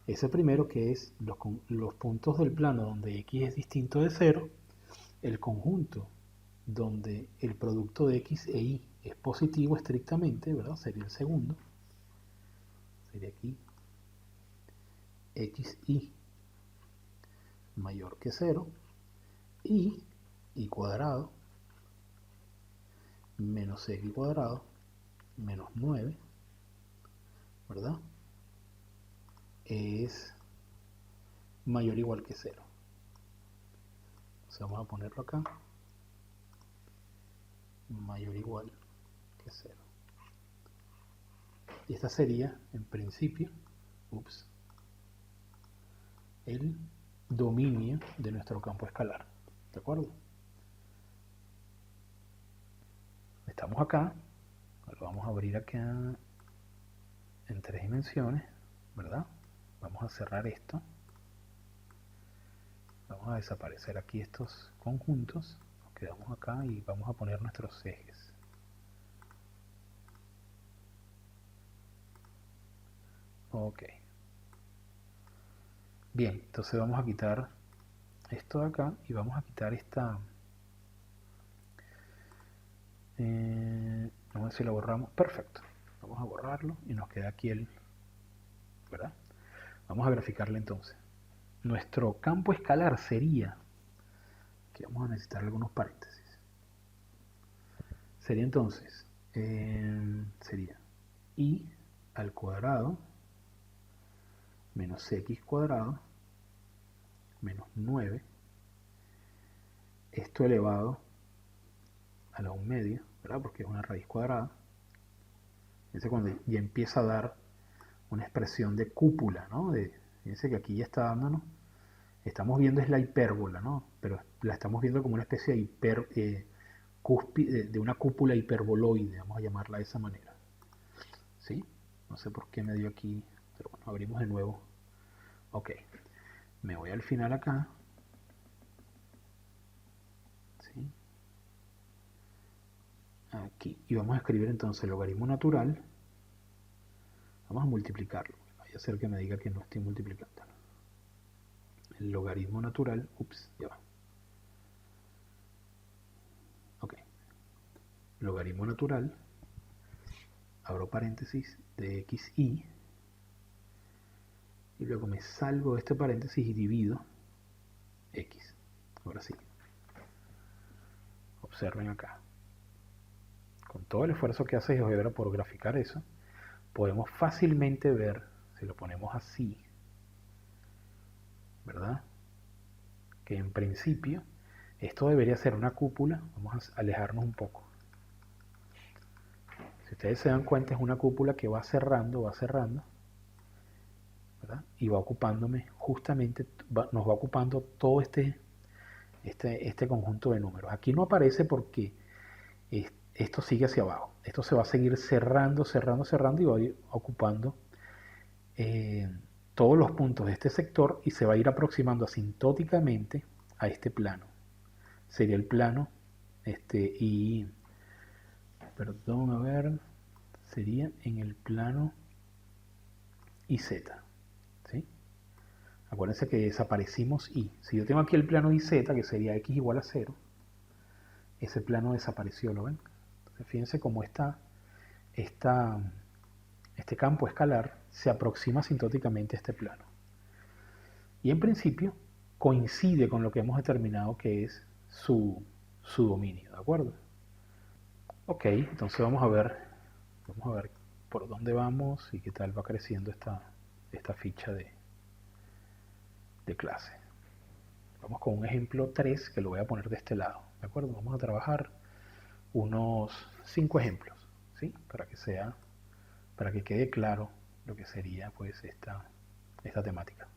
ese primero, que es los puntos del plano donde X es distinto de 0, el conjunto donde el producto de X e Y es positivo estrictamente, ¿verdad? Sería el segundo. Sería aquí XY mayor que 0 y Y cuadrado menos X cuadrado menos 9, ¿verdad?, es mayor o igual que 0. Entonces vamos a ponerlo acá, mayor o igual que 0. Y esta sería, en principio, el dominio de nuestro campo escalar. ¿De acuerdo? Estamos acá, lo vamos a abrir acá en 3 dimensiones, ¿verdad? Vamos a cerrar esto. Vamos a desaparecer aquí estos conjuntos. Nos quedamos acá y vamos a poner nuestros ejes. Ok. Bien, entonces vamos a quitar esto de acá y vamos a quitar esta... vamos a ver si lo borramos. Perfecto. Vamos a borrarlo y nos queda aquí el... ¿verdad? Vamos a graficarle entonces. Nuestro campo escalar sería... Aquí vamos a necesitar algunos paréntesis. Sería entonces... sería y al cuadrado menos x cuadrado menos 9, esto elevado a la 1 media, ¿verdad? Porque es una raíz cuadrada. Fíjense cuando ya empieza a dar una expresión de cúpula, ¿no? Fíjense que aquí ya está dándonos, estamos viendo es la hipérbola, ¿no? Pero la estamos viendo como una especie de de una cúpula hiperboloide, vamos a llamarla de esa manera. ¿Sí? No sé por qué me dio aquí, pero bueno, abrimos de nuevo. Ok, me voy al final acá. ¿Sí? Aquí, y vamos a escribir entonces el logaritmo natural. Vamos a multiplicarlo. Vaya a ser que me diga que no estoy multiplicando. El logaritmo natural, ups, ya va. Ok, logaritmo natural, abro paréntesis de xy, y luego me salgo de este paréntesis y divido x. Ahora sí. Observen acá. Con todo el esfuerzo que hace GeoGebra por graficar eso, podemos fácilmente ver, si lo ponemos así, ¿verdad? Que en principio esto debería ser una cúpula. Vamos a alejarnos un poco. Si ustedes se dan cuenta, es una cúpula que va cerrando, ¿verdad? Y va ocupándome justamente, nos va ocupando todo este conjunto de números. Aquí no aparece porque esto sigue hacia abajo. Esto se va a seguir cerrando y va a ir ocupando todos los puntos de este sector y se va a ir aproximando asintóticamente a este plano. Sería el plano y perdón, a ver, sería en el plano IZ, ¿sí? Acuérdense que desaparecimos Y. Si yo tengo aquí el plano IZ, que sería X igual a 0, ese plano desapareció, ¿lo ven? Entonces fíjense cómo este campo escalar se aproxima asintóticamente a este plano. Y en principio coincide con lo que hemos determinado que es su dominio, ¿de acuerdo? Ok, entonces vamos a ver por dónde vamos y qué tal va creciendo esta ficha de clase. Vamos con un ejemplo 3 que lo voy a poner de este lado, ¿de acuerdo? Vamos a trabajar unos 5 ejemplos, ¿sí? Para que quede claro lo que sería pues esta temática.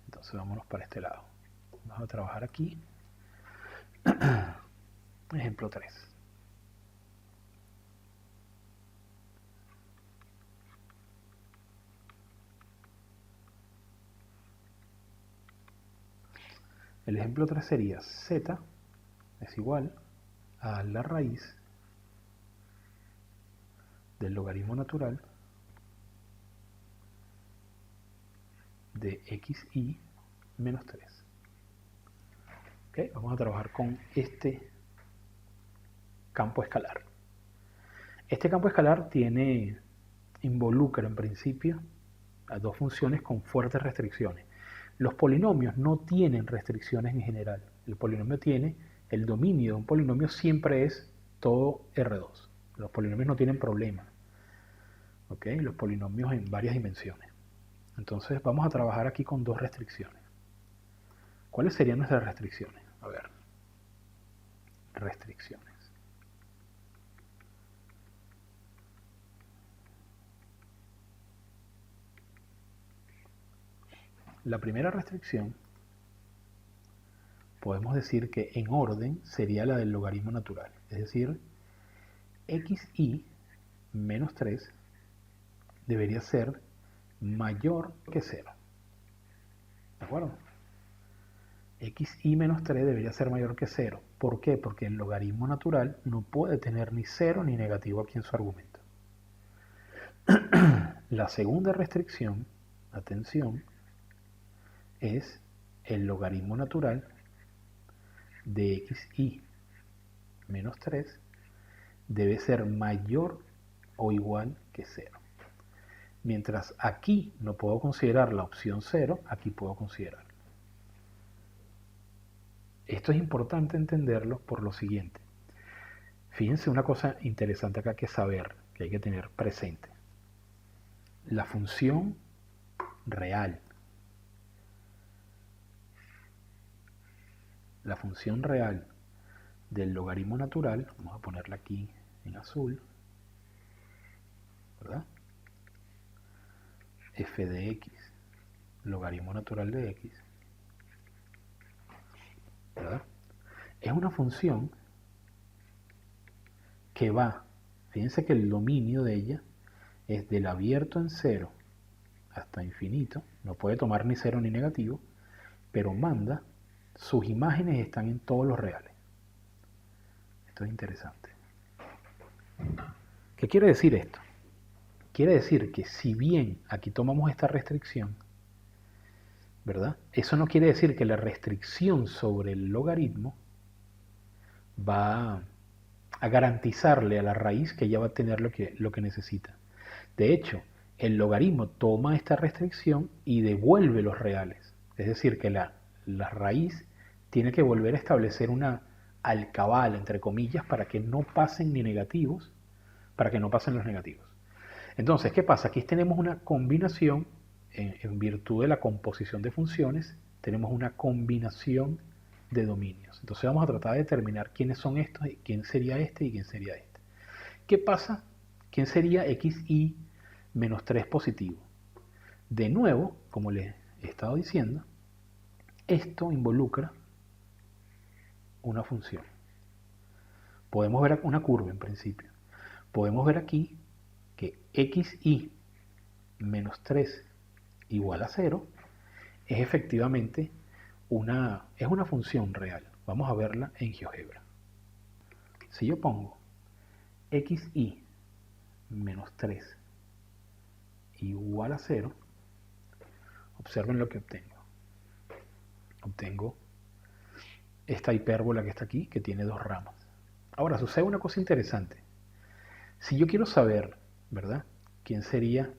Entonces vámonos para este lado. Vamos a trabajar aquí. Ejemplo 3. El ejemplo 3 sería z es igual a la raíz del logaritmo natural de xy menos 3. ¿Okay? Vamos a trabajar con este campo escalar. Este campo escalar involucra en principio a dos funciones con fuertes restricciones. Los polinomios no tienen restricciones en general. El dominio de un polinomio siempre es todo R2. Los polinomios no tienen problema. ¿Okay? Los polinomios en varias dimensiones. Entonces vamos a trabajar aquí con dos restricciones. ¿Cuáles serían nuestras restricciones? A ver, restricciones. La primera restricción podemos decir que en orden sería la del logaritmo natural, es decir, xy menos 3 debería ser mayor que 0. ¿De acuerdo? Xy menos 3 debería ser mayor que 0. ¿Por qué? Porque el logaritmo natural no puede tener ni 0 ni negativo aquí en su argumento. La segunda restricción, atención, es el logaritmo natural de xy menos 3 debe ser mayor o igual que 0. Mientras aquí no puedo considerar la opción 0, aquí puedo considerarlo. Esto es importante entenderlo por lo siguiente. Fíjense una cosa interesante acá que saber, que hay que tener presente. La función real. La función real del logaritmo natural, vamos a ponerla aquí en azul, ¿verdad? F de x, logaritmo natural de x, ¿verdad? Es una función que va, fíjense que el dominio de ella es del abierto en 0 hasta infinito, no puede tomar ni 0 ni negativo, pero manda, sus imágenes están en todos los reales. Esto es interesante. ¿Qué quiere decir esto? Quiere decir que si bien aquí tomamos esta restricción, ¿verdad? Eso no quiere decir que la restricción sobre el logaritmo va a garantizarle a la raíz que ella va a tener lo que necesita. De hecho, el logaritmo toma esta restricción y devuelve los reales. Es decir, que la raíz tiene que volver a establecer una alcabala, entre comillas, para que no pasen ni negativos, para que no pasen los negativos. Entonces, ¿qué pasa? Aquí tenemos una combinación, en virtud de la composición de funciones, tenemos una combinación de dominios. Entonces vamos a tratar de determinar quiénes son estos, quién sería este y quién sería este. ¿Qué pasa? ¿Quién sería xy menos 3 positivo? De nuevo, como les he estado diciendo, esto involucra una función. Podemos ver una curva en principio. Podemos ver aquí que xy menos 3 igual a 0 es efectivamente una función real. Vamos a verla en GeoGebra. Si yo pongo xy menos 3 igual a 0, observen lo que obtengo. Obtengo esta hipérbola que está aquí, que tiene dos ramas. Ahora, sucede una cosa interesante. Si yo quiero saber, ¿verdad?, quién sería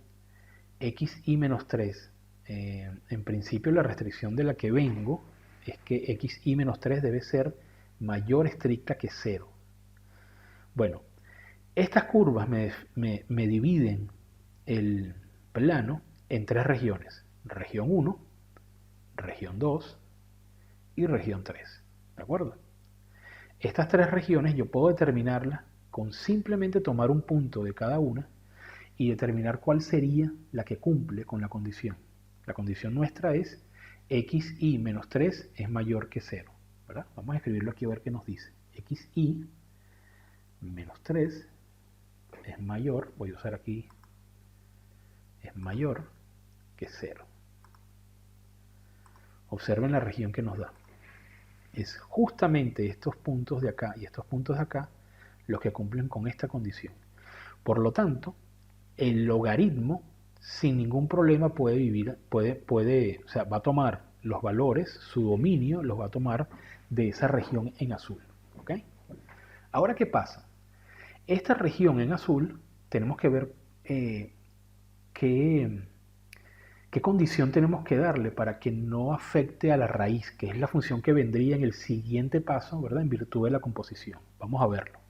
xy menos 3, en principio la restricción de la que vengo es que xy menos 3 debe ser mayor estricta que 0. Bueno, estas curvas me dividen el plano en tres regiones. Región 1, región 2 y región 3. ¿De acuerdo? Estas tres regiones yo puedo determinarlas con simplemente tomar un punto de cada una y determinar cuál sería la que cumple con la condición. La condición nuestra es xy menos 3 es mayor que 0. ¿Verdad? Vamos a escribirlo aquí a ver qué nos dice. Xy menos 3 es mayor, voy a usar aquí, es mayor que 0. Observen la región que nos da. Es justamente estos puntos de acá y estos puntos de acá los que cumplen con esta condición. Por lo tanto, el logaritmo sin ningún problema puede vivir, o sea, va a tomar los valores, su dominio los va a tomar de esa región en azul. ¿Ok? Ahora, ¿qué pasa? Esta región en azul tenemos que ver qué condición tenemos que darle para que no afecte a la raíz, que es la función que vendría en el siguiente paso, ¿verdad?, en virtud de la composición. Vamos a verlo.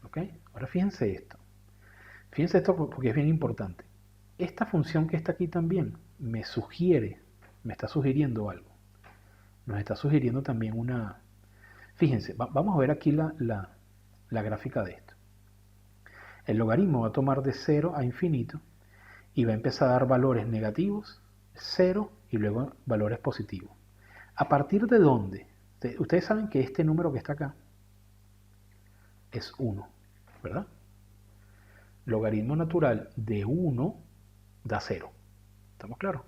¿Ok? Ahora fíjense esto. Fíjense esto porque es bien importante. Esta función que está aquí también me está sugiriendo algo. Nos está sugiriendo también una... Fíjense, vamos a ver aquí la gráfica de esto. El logaritmo va a tomar de 0 a infinito y va a empezar a dar valores negativos, 0 y luego valores positivos. ¿A partir de dónde? Ustedes saben que este número que está acá es 1, ¿verdad? Logaritmo natural de 1 da 0. ¿Estamos claros?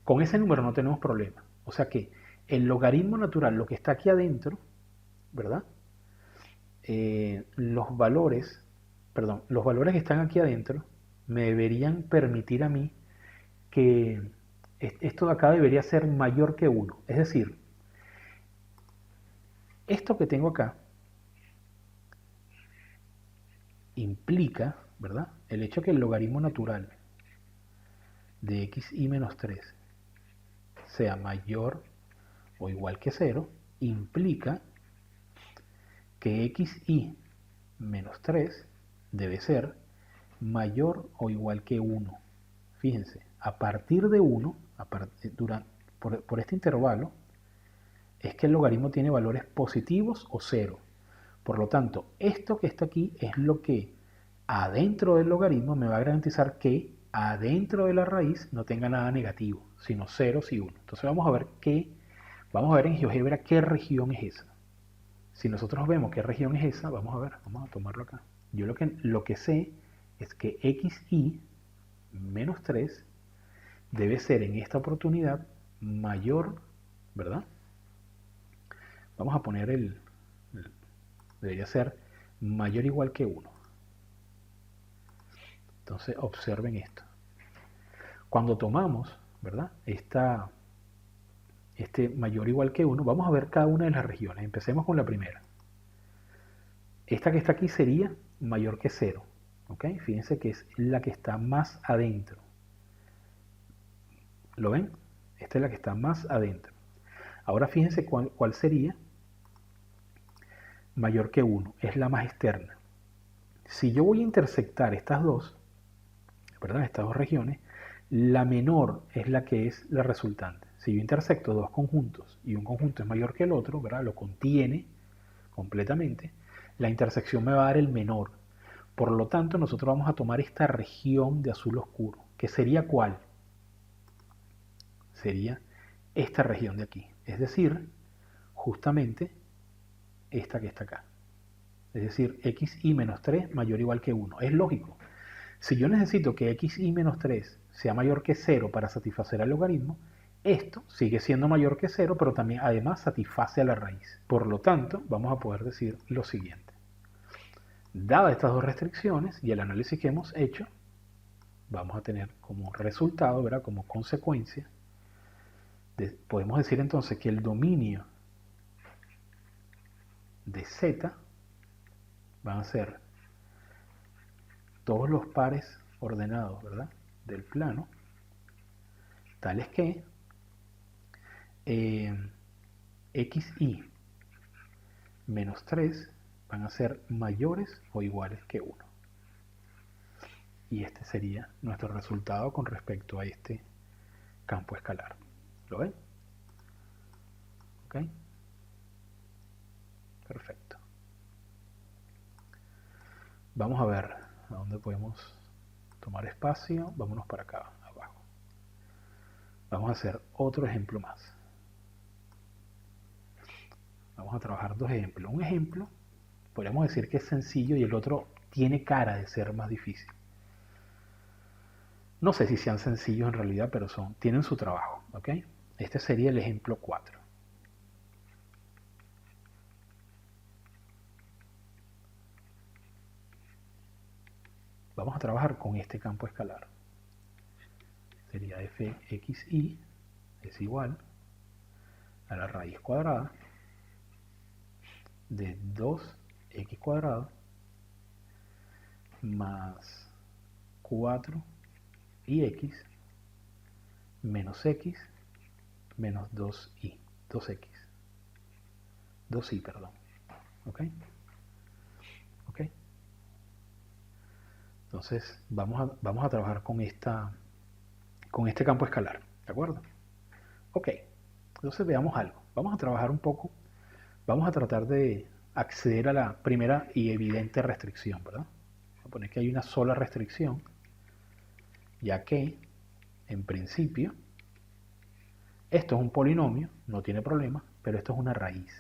Con ese número no tenemos problema. O sea que el logaritmo natural, lo que está aquí adentro, ¿verdad? Los valores que están aquí adentro me deberían permitir a mí que esto de acá debería ser mayor que 1. Es decir, esto que tengo acá implica, ¿verdad? El hecho que el logaritmo natural de xy menos 3 sea mayor o igual que 0, implica que xy menos 3 debe ser mayor o igual que 1. Fíjense, a partir de 1, por este intervalo, es que el logaritmo tiene valores positivos o 0. Por lo tanto, esto que está aquí es lo que adentro del logaritmo me va a garantizar que adentro de la raíz no tenga nada negativo, sino ceros y 1. Entonces vamos a ver en GeoGebra qué región es esa. Si nosotros vemos qué región es esa, vamos a ver, vamos a tomarlo acá. Yo lo que sé es que xy menos 3 debe ser en esta oportunidad mayor, ¿verdad? Vamos a poner debería ser mayor o igual que 1. Entonces observen esto. Cuando tomamos, ¿verdad? Este mayor o igual que 1, vamos a ver cada una de las regiones. Empecemos con la primera. Esta que está aquí sería mayor que 0. ¿Ok? Fíjense que es la que está más adentro. ¿Lo ven? Esta es la que está más adentro. Ahora fíjense cuál sería mayor que 1. Es la más externa. Si yo voy a intersectar estas dos, ¿verdad? Estas dos regiones, la menor es la que es la resultante. Si yo intersecto dos conjuntos y un conjunto es mayor que el otro, ¿verdad? Lo contiene completamente, la intersección me va a dar el menor. Por lo tanto, nosotros vamos a tomar esta región de azul oscuro, que sería ¿cuál? Sería esta región de aquí. Es decir, justamente esta que está acá. Es decir, xy menos 3 mayor o igual que 1. Es lógico. Si yo necesito que xy menos 3 sea mayor que 0 para satisfacer al logaritmo, esto sigue siendo mayor que 0, pero también además satisface a la raíz. Por lo tanto, vamos a poder decir lo siguiente. Dadas estas dos restricciones y el análisis que hemos hecho, vamos a tener como resultado, ¿verdad? Como consecuencia, podemos decir entonces que el dominio de Z van a ser todos los pares ordenados, ¿verdad? Del plano, tales que xy menos 3 van a ser mayores o iguales que 1. Y este sería nuestro resultado con respecto a este campo escalar. ¿Lo ven? ¿Ok? Perfecto. Vamos a ver a dónde podemos tomar espacio. Vámonos para acá, abajo. Vamos a hacer otro ejemplo más. Vamos a trabajar dos ejemplos. Un ejemplo, podríamos decir que es sencillo y el otro tiene cara de ser más difícil. No sé si sean sencillos en realidad, pero tienen su trabajo. ¿Ok? Este sería el ejemplo 4. Vamos a trabajar con este campo escalar. Sería fxy es igual a la raíz cuadrada de 2x cuadrado más 4y menos x menos 2y, 2x, 2y, perdón. ¿Ok? ¿Ok? Entonces vamos a trabajar con este campo escalar, ¿de acuerdo? Ok, entonces veamos algo. Vamos a trabajar un poco, vamos a tratar de acceder a la primera y evidente restricción, ¿verdad? Vamos a poner que hay una sola restricción, ya que, en principio, esto es un polinomio, no tiene problema, pero esto es una raíz.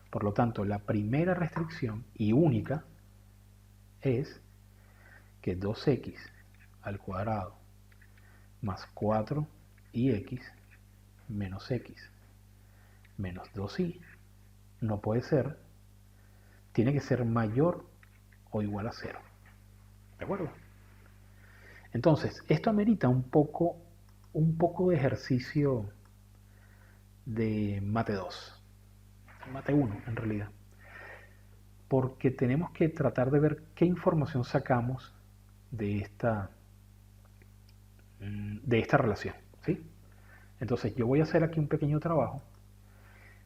Por lo tanto, la primera restricción y única es que 2x al cuadrado más 4y menos x menos 2y no puede ser, tiene que ser mayor o igual a 0. ¿De acuerdo? Entonces, esto amerita un poco un poco de ejercicio de Mate 2, Mate 1 en realidad, porque tenemos que tratar de ver qué información sacamos de esta relación, ¿sí? Entonces yo voy a hacer aquí un pequeño trabajo,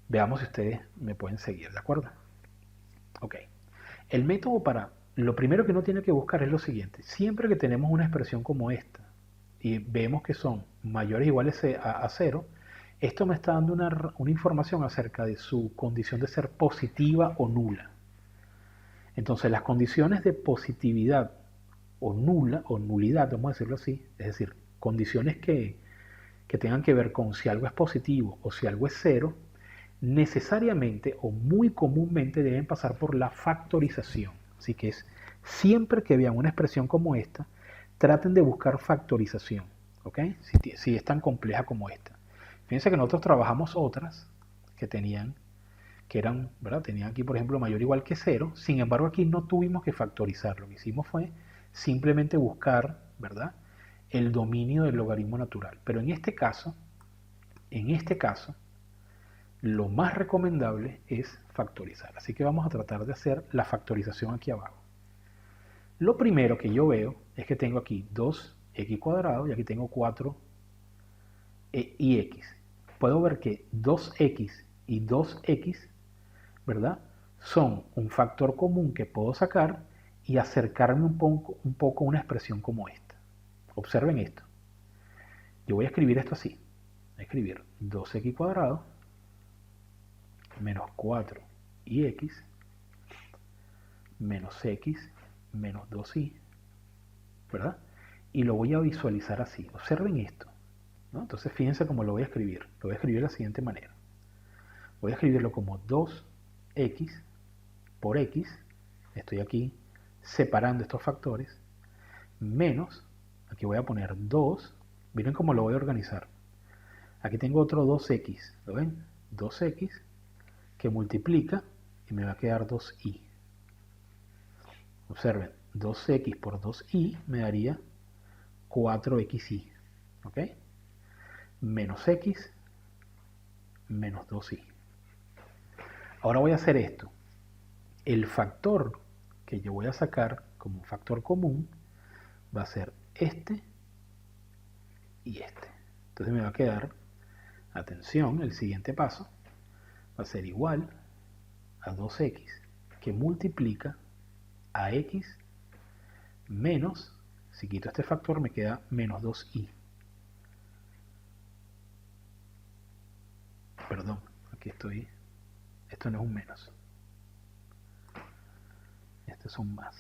veamos si ustedes me pueden seguir, ¿de acuerdo? Ok, el método lo primero que uno tiene que buscar es lo siguiente, siempre que tenemos una expresión como esta, y vemos que son mayores o iguales a 0, esto me está dando una información acerca de su condición de ser positiva o nula. Entonces las condiciones de positividad o nula o nulidad, vamos a decirlo así, es decir, condiciones que tengan que ver con si algo es positivo o si algo es cero, necesariamente o muy comúnmente deben pasar por la factorización. Así que es siempre que vean una expresión como esta, traten de buscar factorización, ¿ok? Si es tan compleja como esta. Fíjense que nosotros trabajamos otras que eran, ¿verdad? Tenían aquí, por ejemplo, mayor o igual que 0. Sin embargo, aquí no tuvimos que factorizar. Lo que hicimos fue simplemente buscar, ¿verdad?, el dominio del logaritmo natural. Pero en este caso, lo más recomendable es factorizar. Así que vamos a tratar de hacer la factorización aquí abajo. Lo primero que yo veo es que tengo aquí 2x cuadrado y aquí tengo 4 y x. Puedo ver que 2x y 2x, ¿verdad?, son un factor común que puedo sacar y acercarme un poco a una expresión como esta. Observen esto. Yo voy a escribir esto así. Voy a escribir 2x cuadrado menos 4y menos x menos 2y, ¿verdad? Y lo voy a visualizar así. Observen esto, ¿no? Entonces fíjense cómo lo voy a escribir. Lo voy a escribir de la siguiente manera. Voy a escribirlo como 2x por x. Estoy aquí separando estos factores. Menos, aquí voy a poner 2. Miren cómo lo voy a organizar. Aquí tengo otro 2x. ¿Lo ven? 2x que multiplica y me va a quedar 2y. Observen, 2x por 2y me daría 4xy, ¿ok? Menos x menos 2y. Ahora voy a hacer esto. El factor que yo voy a sacar como un factor común va a ser este y este. Entonces me va a quedar, atención, el siguiente paso va a ser igual a 2x que multiplica a x menos, si quito este factor me queda menos 2y. Perdón, aquí estoy, esto no es un menos, este es un más.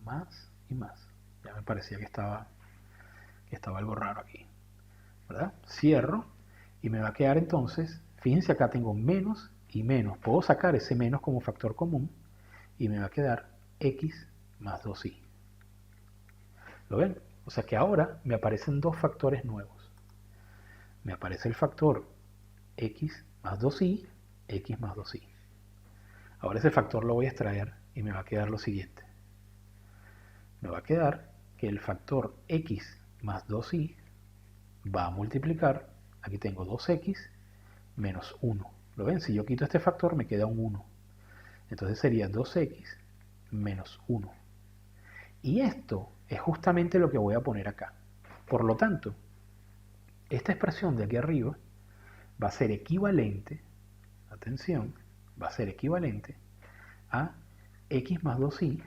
Más y más. Ya me parecía que estaba algo raro aquí, ¿verdad? Cierro y me va a quedar entonces, fíjense acá tengo menos y menos. Puedo sacar ese menos como factor común y me va a quedar x más 2y. ¿Lo ven? O sea que ahora me aparecen dos factores nuevos. Me aparece el factor x más 2y, x más 2y. Ahora ese factor lo voy a extraer y me va a quedar lo siguiente. Me va a quedar que el factor x más 2y va a multiplicar, aquí tengo 2x menos 1. ¿Lo ven? Si yo quito este factor me queda un 1. Entonces sería 2x menos 1. Y esto es justamente lo que voy a poner acá. Por lo tanto, esta expresión de aquí arriba va a ser equivalente, atención, va a ser equivalente a x más 2y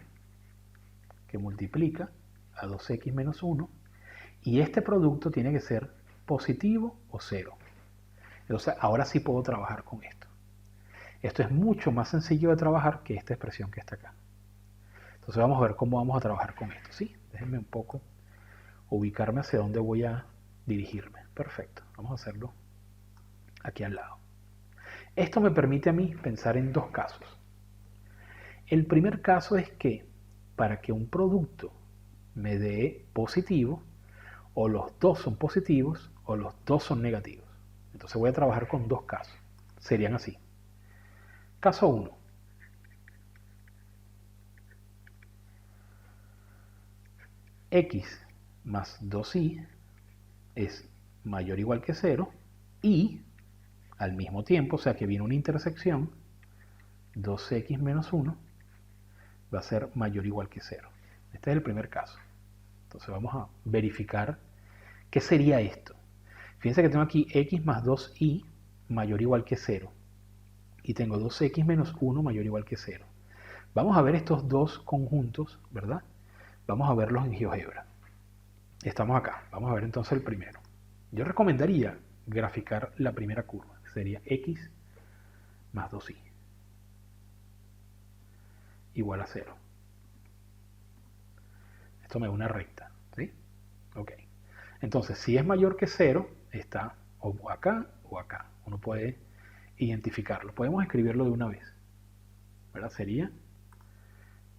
que multiplica a 2x menos 1 y este producto tiene que ser positivo o cero. Entonces ahora sí puedo trabajar con esto. Esto es mucho más sencillo de trabajar que esta expresión que está acá. Entonces vamos a ver cómo vamos a trabajar con esto. ¿Sí? Déjenme un poco ubicarme hacia dónde voy a dirigirme. Perfecto. Vamos a hacerlo aquí al lado. Esto me permite a mí pensar en dos casos. El primer caso es que para que un producto me dé positivo, o los dos son positivos o los dos son negativos. Entonces voy a trabajar con dos casos. Serían así. Caso 1. X más 2y es mayor o igual que 0 y al mismo tiempo, o sea que viene una intersección, 2x menos 1 va a ser mayor o igual que 0. Este es el primer caso. Entonces vamos a verificar qué sería esto. Fíjense que tengo aquí x más 2y mayor o igual que 0 y tengo 2x menos 1 mayor o igual que 0. Vamos a ver estos dos conjuntos, ¿verdad? Vamos a verlos en GeoGebra. Estamos acá. Vamos a ver entonces el primero. Yo recomendaría graficar la primera curva. Sería x más 2y igual a 0. Esto me da una recta, ¿sí? Ok. Entonces, si es mayor que 0, está o acá o acá. Uno puede identificarlo. Podemos escribirlo de una vez, ¿verdad? Sería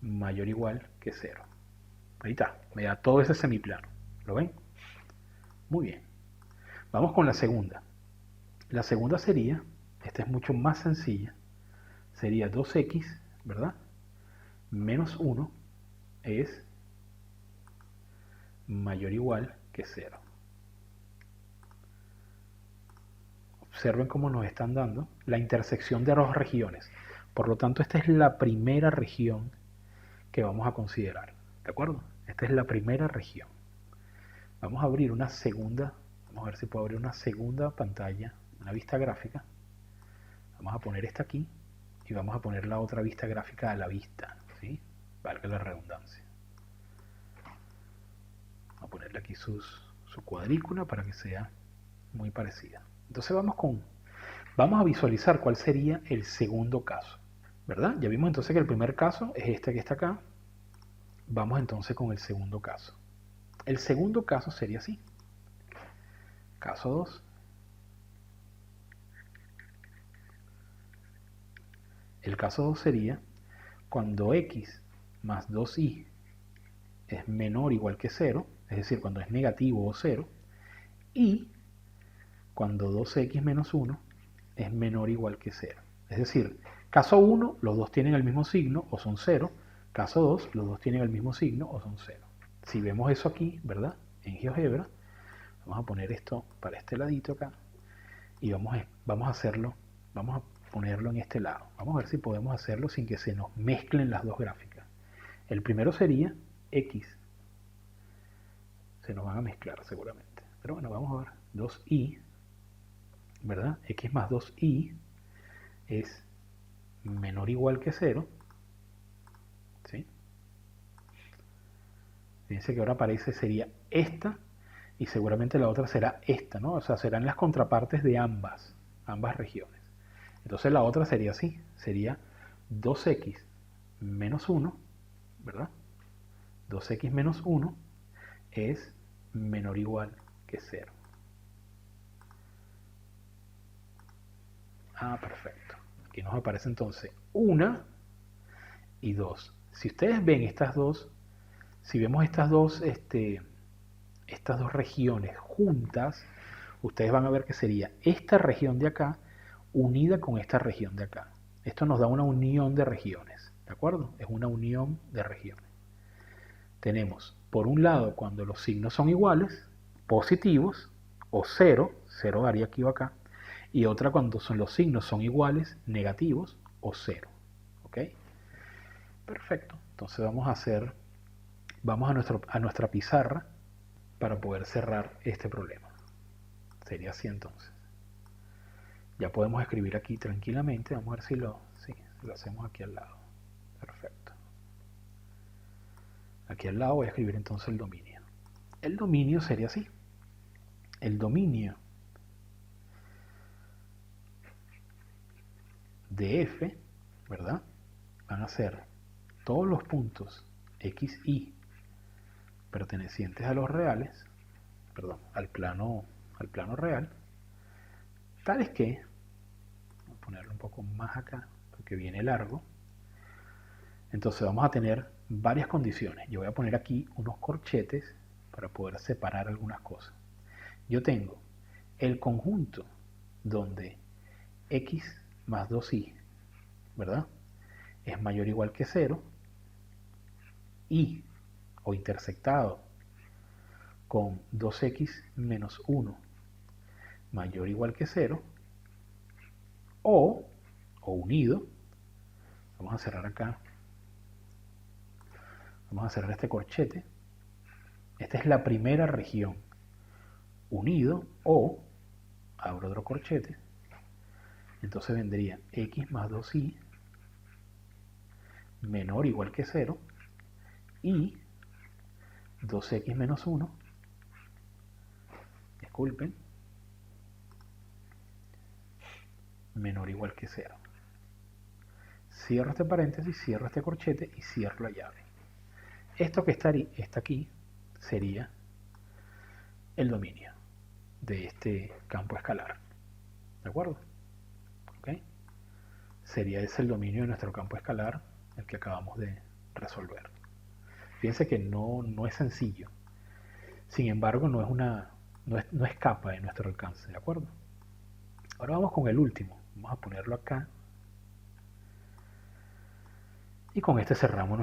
mayor o igual que 0. Ahí está. Me da todo ese semiplano. ¿Lo ven? Muy bien. Vamos con la segunda. La segunda sería, esta es mucho más sencilla, sería 2x, ¿verdad? Menos 1 es mayor o igual que 0. Observen cómo nos están dando la intersección de dos regiones. Por lo tanto, esta es la primera región que vamos a considerar. ¿De acuerdo? Esta es la primera región. Vamos a abrir una segunda, vamos a ver si puedo abrir una segunda pantalla, una vista gráfica. Vamos a poner esta aquí y vamos a poner la otra vista gráfica a la vista, ¿sí? Valga la redundancia. Vamos a ponerle aquí su cuadrícula para que sea muy parecida. Entonces vamos a visualizar cuál sería el segundo caso, ¿verdad? Ya vimos entonces que el primer caso es este que está acá. Vamos entonces con el segundo caso. El segundo caso sería así. Caso 2. El caso 2 sería cuando x más 2y es menor o igual que 0, es decir, cuando es negativo o 0, y cuando 2x menos 1 es menor o igual que 0. Es decir, caso 1, los dos tienen el mismo signo o son 0. Caso 2, los dos tienen el mismo signo o son 0. Si vemos eso aquí, ¿verdad? En GeoGebra, vamos a poner esto para este ladito acá y vamos a hacerlo, vamos a ponerlo en este lado. Vamos a ver si podemos hacerlo sin que se nos mezclen las dos gráficas. El primero sería x. Se nos van a mezclar seguramente. Pero bueno, vamos a ver. 2y, ¿verdad? X más 2y es menor o igual que 0. ¿Sí? Fíjense que ahora aparece, sería esta y seguramente la otra será esta, ¿no? O sea, serán las contrapartes de ambas regiones. Entonces la otra sería así, sería 2x menos 1, ¿verdad? 2x menos 1 es menor o igual que 0. Ah, perfecto. Aquí nos aparece entonces 1 y 2. Si ustedes ven estas dos, si vemos estas dos regiones juntas, ustedes van a ver que sería esta región de acá unida con esta región de acá. Esto nos da una unión de regiones, ¿de acuerdo? Es una unión de regiones. Tenemos, por un lado, cuando los signos son iguales, positivos, o 0, 0 daría aquí o acá, y otra cuando los signos son iguales, negativos, o 0. ¿Ok? Perfecto. Entonces vamos a nuestra pizarra para poder cerrar este problema. Sería así entonces. Ya podemos escribir aquí tranquilamente. Vamos a ver si lo hacemos aquí al lado. Perfecto. Aquí al lado voy a escribir entonces el dominio. El dominio sería así. El dominio de f, ¿verdad? Van a ser todos los puntos x, y pertenecientes a los reales, perdón, al plano real, tales que, voy a ponerlo un poco más acá, porque viene largo. Entonces vamos a tener varias condiciones. Yo voy a poner aquí unos corchetes para poder separar algunas cosas. Yo tengo el conjunto donde x más 2y, ¿verdad? Es mayor o igual que 0, y, o intersectado con 2x menos 1 mayor o igual que 0, o unido, vamos a cerrar acá, vamos a cerrar este corchete, esta es la primera región, unido o, abro otro corchete, entonces vendría x más 2y menor o igual que 0 y 2x menos 1, disculpen, menor o igual que 0. Cierro este paréntesis, cierro este corchete y cierro la llave. Esto que está aquí sería el dominio de este campo escalar. ¿De acuerdo? ¿Ok? Sería ese el dominio de nuestro campo escalar, el que acabamos de resolver. Fíjense que no es sencillo. Sin embargo, no escapa de nuestro alcance. ¿De acuerdo? Ahora vamos con el último. Vamos a ponerlo acá. Y con este cerramos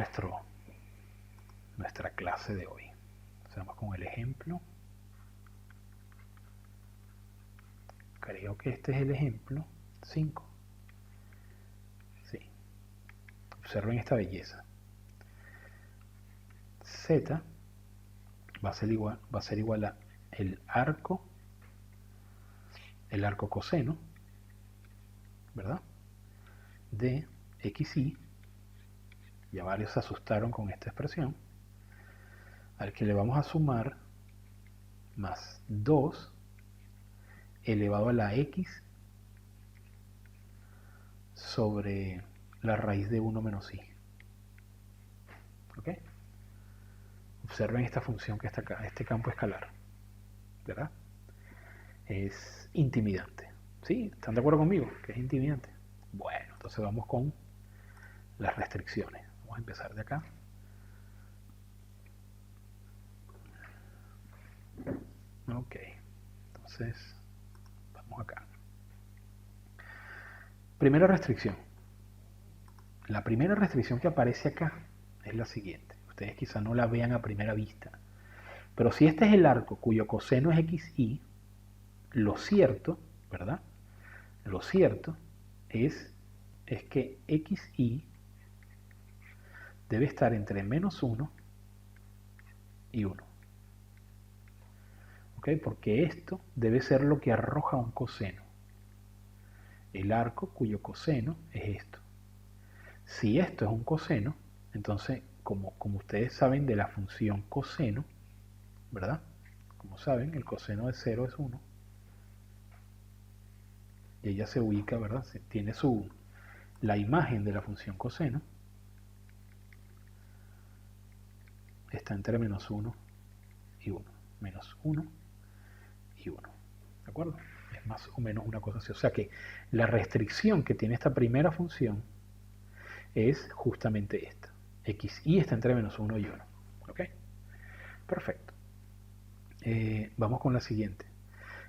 nuestra clase de hoy. Vamos con el ejemplo. Creo que este es el ejemplo 5. Sí. Observen esta belleza. Z va a ser igual a el arco coseno, ¿verdad? De xy, ya varios se asustaron con esta expresión, al que le vamos a sumar más 2 elevado a la x sobre la raíz de 1 menos y. ¿Ok? Observen esta función que está acá, este campo escalar, ¿verdad? Es intimidante. ¿Sí? ¿Están de acuerdo conmigo? Que es intimidante. Bueno, entonces vamos con las restricciones. Vamos a empezar de acá. Ok, entonces vamos acá. Primera restricción. La primera restricción que aparece acá es la siguiente. Ustedes quizá no la vean a primera vista. Pero si este es el arco cuyo coseno es xy, lo cierto, ¿verdad? Lo cierto es que xy debe estar entre menos 1 y 1. ¿Ok? Porque esto debe ser lo que arroja un coseno. El arco cuyo coseno es esto. Si esto es un coseno, entonces, como ustedes saben de la función coseno, ¿verdad? Como saben, el coseno de 0 es 1. Y ella se ubica, ¿verdad? Tiene la imagen de la función coseno. Está entre menos 1 y 1. Menos 1 y 1. ¿De acuerdo? Es más o menos una cosa así. O sea que la restricción que tiene esta primera función es justamente esta. Xy está entre menos 1 y 1. ¿Ok? Perfecto. Vamos con la siguiente.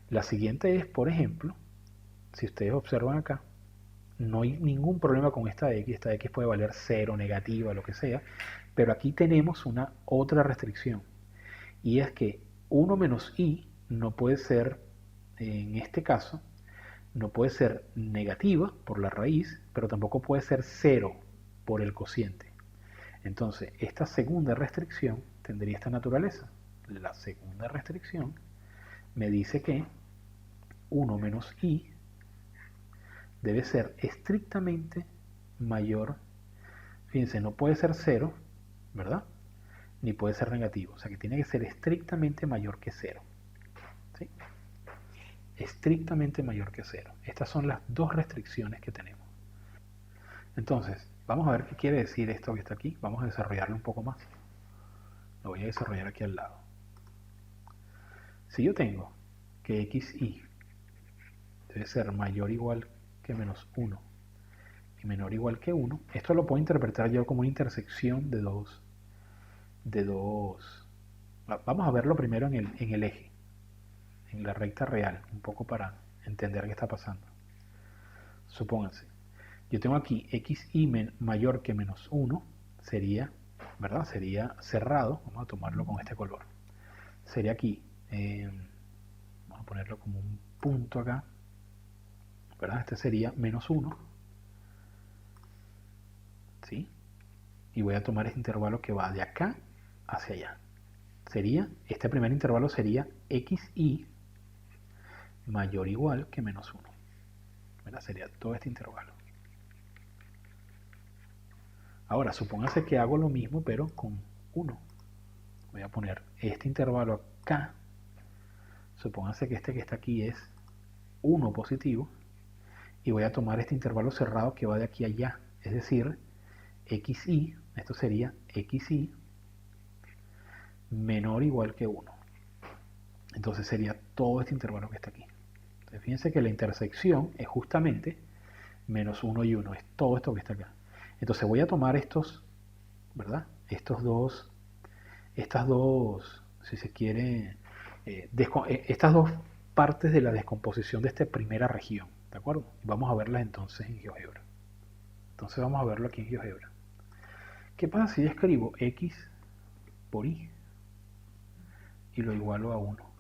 La siguiente es, por ejemplo, si ustedes observan acá, no hay ningún problema con esta x puede valer 0, negativa, lo que sea, pero aquí tenemos una otra restricción, y es que 1 menos y no puede ser, en este caso, no puede ser negativa por la raíz, pero tampoco puede ser 0 por el cociente. Entonces, esta segunda restricción tendría esta naturaleza. La segunda restricción me dice que 1 menos y debe ser estrictamente mayor. Fíjense, no puede ser 0, ¿verdad? Ni puede ser negativo. O sea que tiene que ser estrictamente mayor que 0. ¿Sí? Estrictamente mayor que 0. Estas son las dos restricciones que tenemos. Entonces, vamos a ver qué quiere decir esto que está aquí. Vamos a desarrollarlo un poco más. Lo voy a desarrollar aquí al lado. Si yo tengo que xy debe ser mayor o igual que menos 1 y menor o igual que 1, esto lo puedo interpretar yo como una intersección de dos. Vamos a verlo primero en el eje, en la recta real, un poco para entender qué está pasando. Supónganse, yo tengo aquí xy mayor que menos 1, sería, ¿verdad? Sería cerrado, vamos a tomarlo con este color. sería aquí. Vamos a ponerlo como un punto acá, ¿verdad? Este sería menos 1, ¿sí? Y voy a tomar este intervalo que va de acá hacia allá. Este primer intervalo sería xi mayor o igual que menos 1. ¿Verdad? Sería todo este intervalo. Ahora, supóngase que hago lo mismo, pero con 1. Voy a poner este intervalo acá. Supóngase que este que está aquí es 1 positivo. Y voy a tomar este intervalo cerrado que va de aquí a allá. Es decir, xi, esto sería xi menor o igual que 1. Entonces sería todo este intervalo que está aquí. Entonces fíjense que la intersección es justamente menos 1 y 1. Es todo esto que está acá. Entonces voy a tomar estos, ¿verdad? Estas dos, si se quiere, estas dos partes de la descomposición de esta primera región. ¿De acuerdo? Vamos a verlas entonces en GeoGebra. Entonces vamos a verlo aquí en GeoGebra. ¿Qué pasa si yo escribo x por y y lo igualo a 1?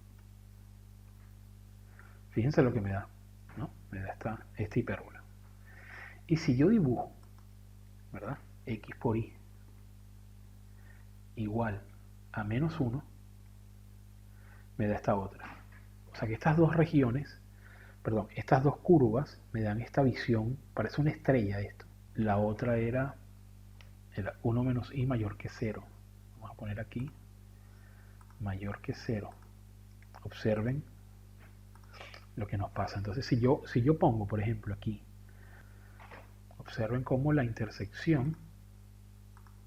Fíjense lo que me da, ¿no? Me da esta hipérbola. Y si yo dibujo, ¿verdad? X por y igual a menos 1, me da esta otra. O sea que estas dos regiones, perdón, estas dos curvas me dan esta visión, parece una estrella esto. La otra era 1 menos y mayor que 0. Vamos a poner aquí mayor que 0. Observen lo que nos pasa. Entonces si yo pongo, por ejemplo, aquí, observen cómo la intersección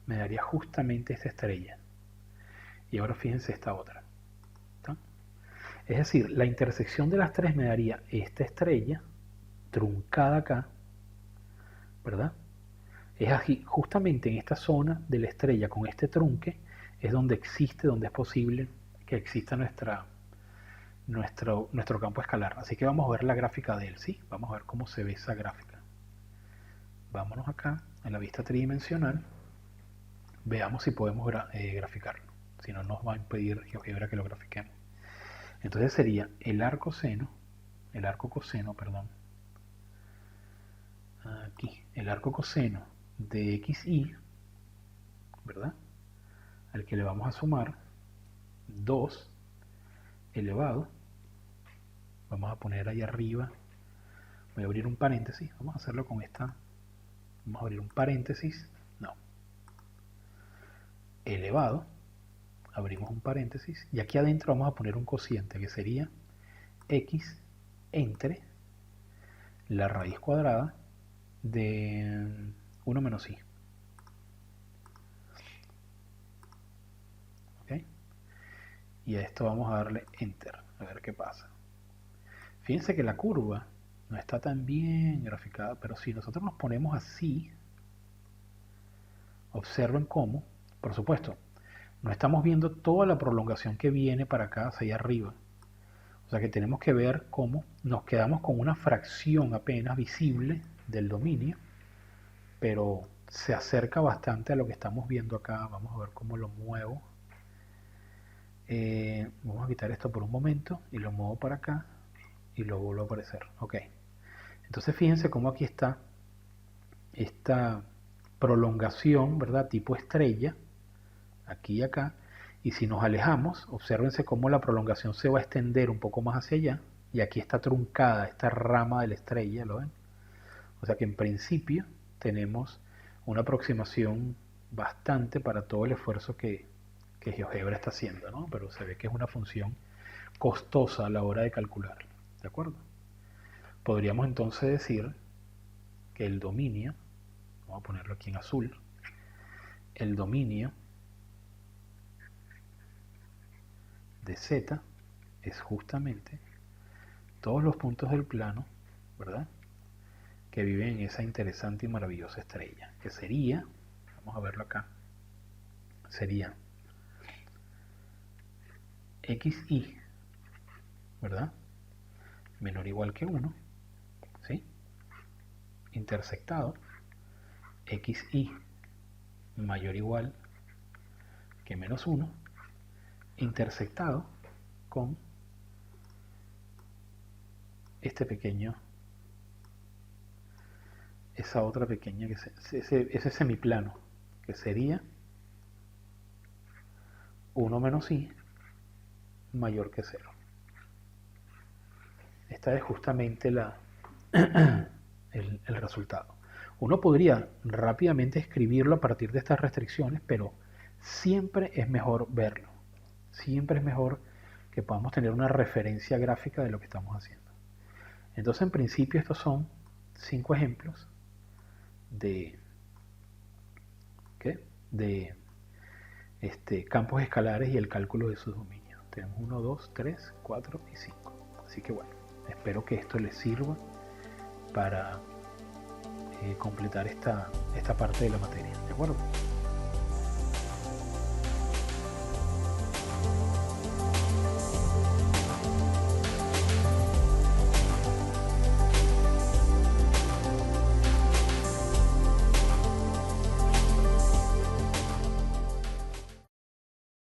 me daría justamente esta estrella. Y ahora fíjense esta otra. ¿Está? Es decir, la intersección de las tres me daría esta estrella truncada acá, ¿verdad? Es aquí, justamente en esta zona de la estrella con este trunque es donde es posible que exista nuestro campo escalar. Así que vamos a ver la gráfica de él, ¿sí? Vamos a ver cómo se ve esa gráfica. Vámonos acá en la vista tridimensional. Veamos si podemos graficarlo. Si no, nos va a impedir GeoGebra que lo grafiquemos. Entonces sería el arco coseno, perdón. Aquí, el arco coseno de xy, ¿verdad? Al que le vamos a sumar 2 elevado. Vamos a poner ahí arriba. Voy a abrir un paréntesis. Vamos a hacerlo con esta. Vamos a abrir un paréntesis. No. Elevado. Abrimos un paréntesis. Y aquí adentro vamos a poner un cociente que sería x entre la raíz cuadrada de 1 menos i. ¿Ok? Y a esto vamos a darle enter. A ver qué pasa. Fíjense que la curva no está tan bien graficada, pero si nosotros nos ponemos así, observen cómo, por supuesto, no estamos viendo toda la prolongación que viene para acá hacia allá arriba. O sea que tenemos que ver cómo nos quedamos con una fracción apenas visible del dominio, pero se acerca bastante a lo que estamos viendo acá. Vamos a ver cómo lo muevo. Vamos a quitar esto por un momento y lo muevo para acá y lo vuelvo a aparecer. Ok. Entonces fíjense cómo aquí está esta prolongación, ¿verdad? Tipo estrella, aquí y acá. Y si nos alejamos, obsérvense cómo la prolongación se va a extender un poco más hacia allá. Y aquí está truncada esta rama de la estrella, ¿lo ven? O sea que en principio tenemos una aproximación bastante para todo el esfuerzo que GeoGebra está haciendo, ¿no? Pero se ve que es una función costosa a la hora de calcular, ¿de acuerdo? Podríamos entonces decir que el dominio, vamos a ponerlo aquí en azul, el dominio de Z es justamente todos los puntos del plano, ¿verdad?, que viven en esa interesante y maravillosa estrella, que sería, vamos a verlo acá, sería xy, ¿verdad?, menor o igual que 1, ¿sí?, intersectado xy mayor o igual que menos 1, intersectado con este pequeño, esa otra pequeña, ese semiplano, que sería 1 menos i mayor que 0. Esta es justamente el resultado. Uno podría rápidamente escribirlo a partir de estas restricciones, pero siempre es mejor verlo. Siempre es mejor que podamos tener una referencia gráfica de lo que estamos haciendo. Entonces, en principio, estos son 5 ejemplos de campos escalares y el cálculo de sus dominios. Tenemos 1, 2, 3, 4 y 5. Así que bueno, espero que esto les sirva para completar esta parte de la materia. ¿De acuerdo?